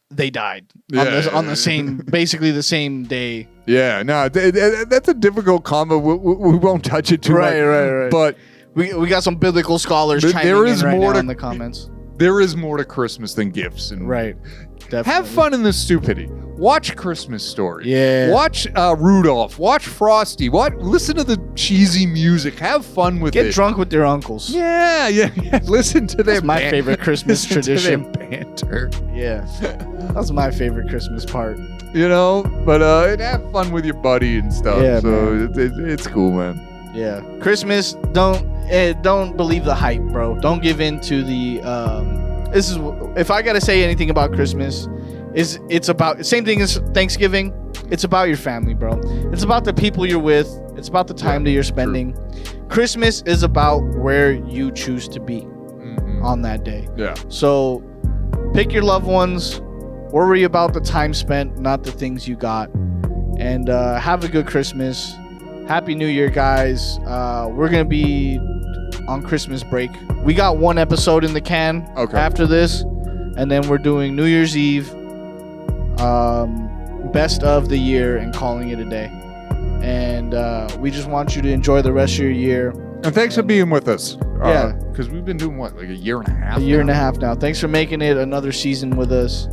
they died on the same, basically the same day. yeah, no, that's a difficult combo. We won't touch it too much. Right. But We got some biblical scholars There chiming is in right more now to- in the comments. there is more to Christmas than gifts. And Right. Definitely. have fun in the stupidity. Watch Christmas Story. Yeah. Watch Rudolph. Watch Frosty. Listen to the cheesy music. Have fun with it. Get drunk with your uncles. Yeah. Listen to their That's my favorite Christmas listen to their tradition. banter. Yeah. That's my favorite Christmas part. But have fun with your buddy and stuff. Yeah, so it's cool, man. Yeah. Christmas, don't believe the hype, bro. Don't give in to the if I got to say anything about Christmas, it's about same thing as Thanksgiving. It's about your family, bro. It's about the people you're with. It's about the time that you're spending. Christmas is about where you choose to be on that day. Yeah. So pick your loved ones. Worry about the time spent, not the things you got. And have a good Christmas. Happy New Year, guys. We're going to be on Christmas break. We got one episode in the can after this. And then we're doing New Year's Eve. Best of the year and calling it a day. And we just want you to enjoy the rest of your year. And thanks for being with us. Yeah. Because we've been doing what, like a year and a half? A year and a half now. Thanks for making it another season with us.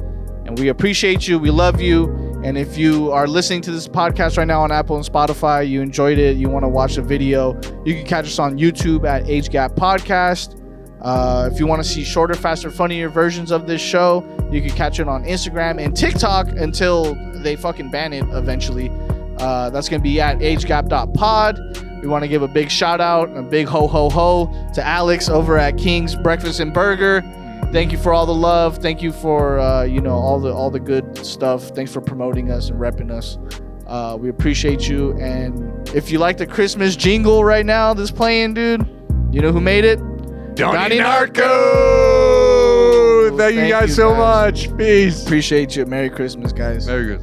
And we appreciate you. We love you. And if you are listening to this podcast right now on Apple and Spotify, you enjoyed it, you want to watch the video, you can catch us on YouTube at Age Gap Podcast. If you want to see shorter, faster, funnier versions of this show, you can catch it on Instagram and TikTok until they fucking ban it eventually. That's going to be at agegap.pod. We want to give a big shout out, a big ho ho ho to Alex over at King's Breakfast and Burger. Thank you for all the love. Thank you for all the good stuff. Thanks for promoting us and repping us. We appreciate you. And if you like the Christmas jingle right now that's playing, dude, you know who made it? Donnie Narco! Thank you guys so much. Peace. Appreciate you. Merry Christmas, guys. Very good.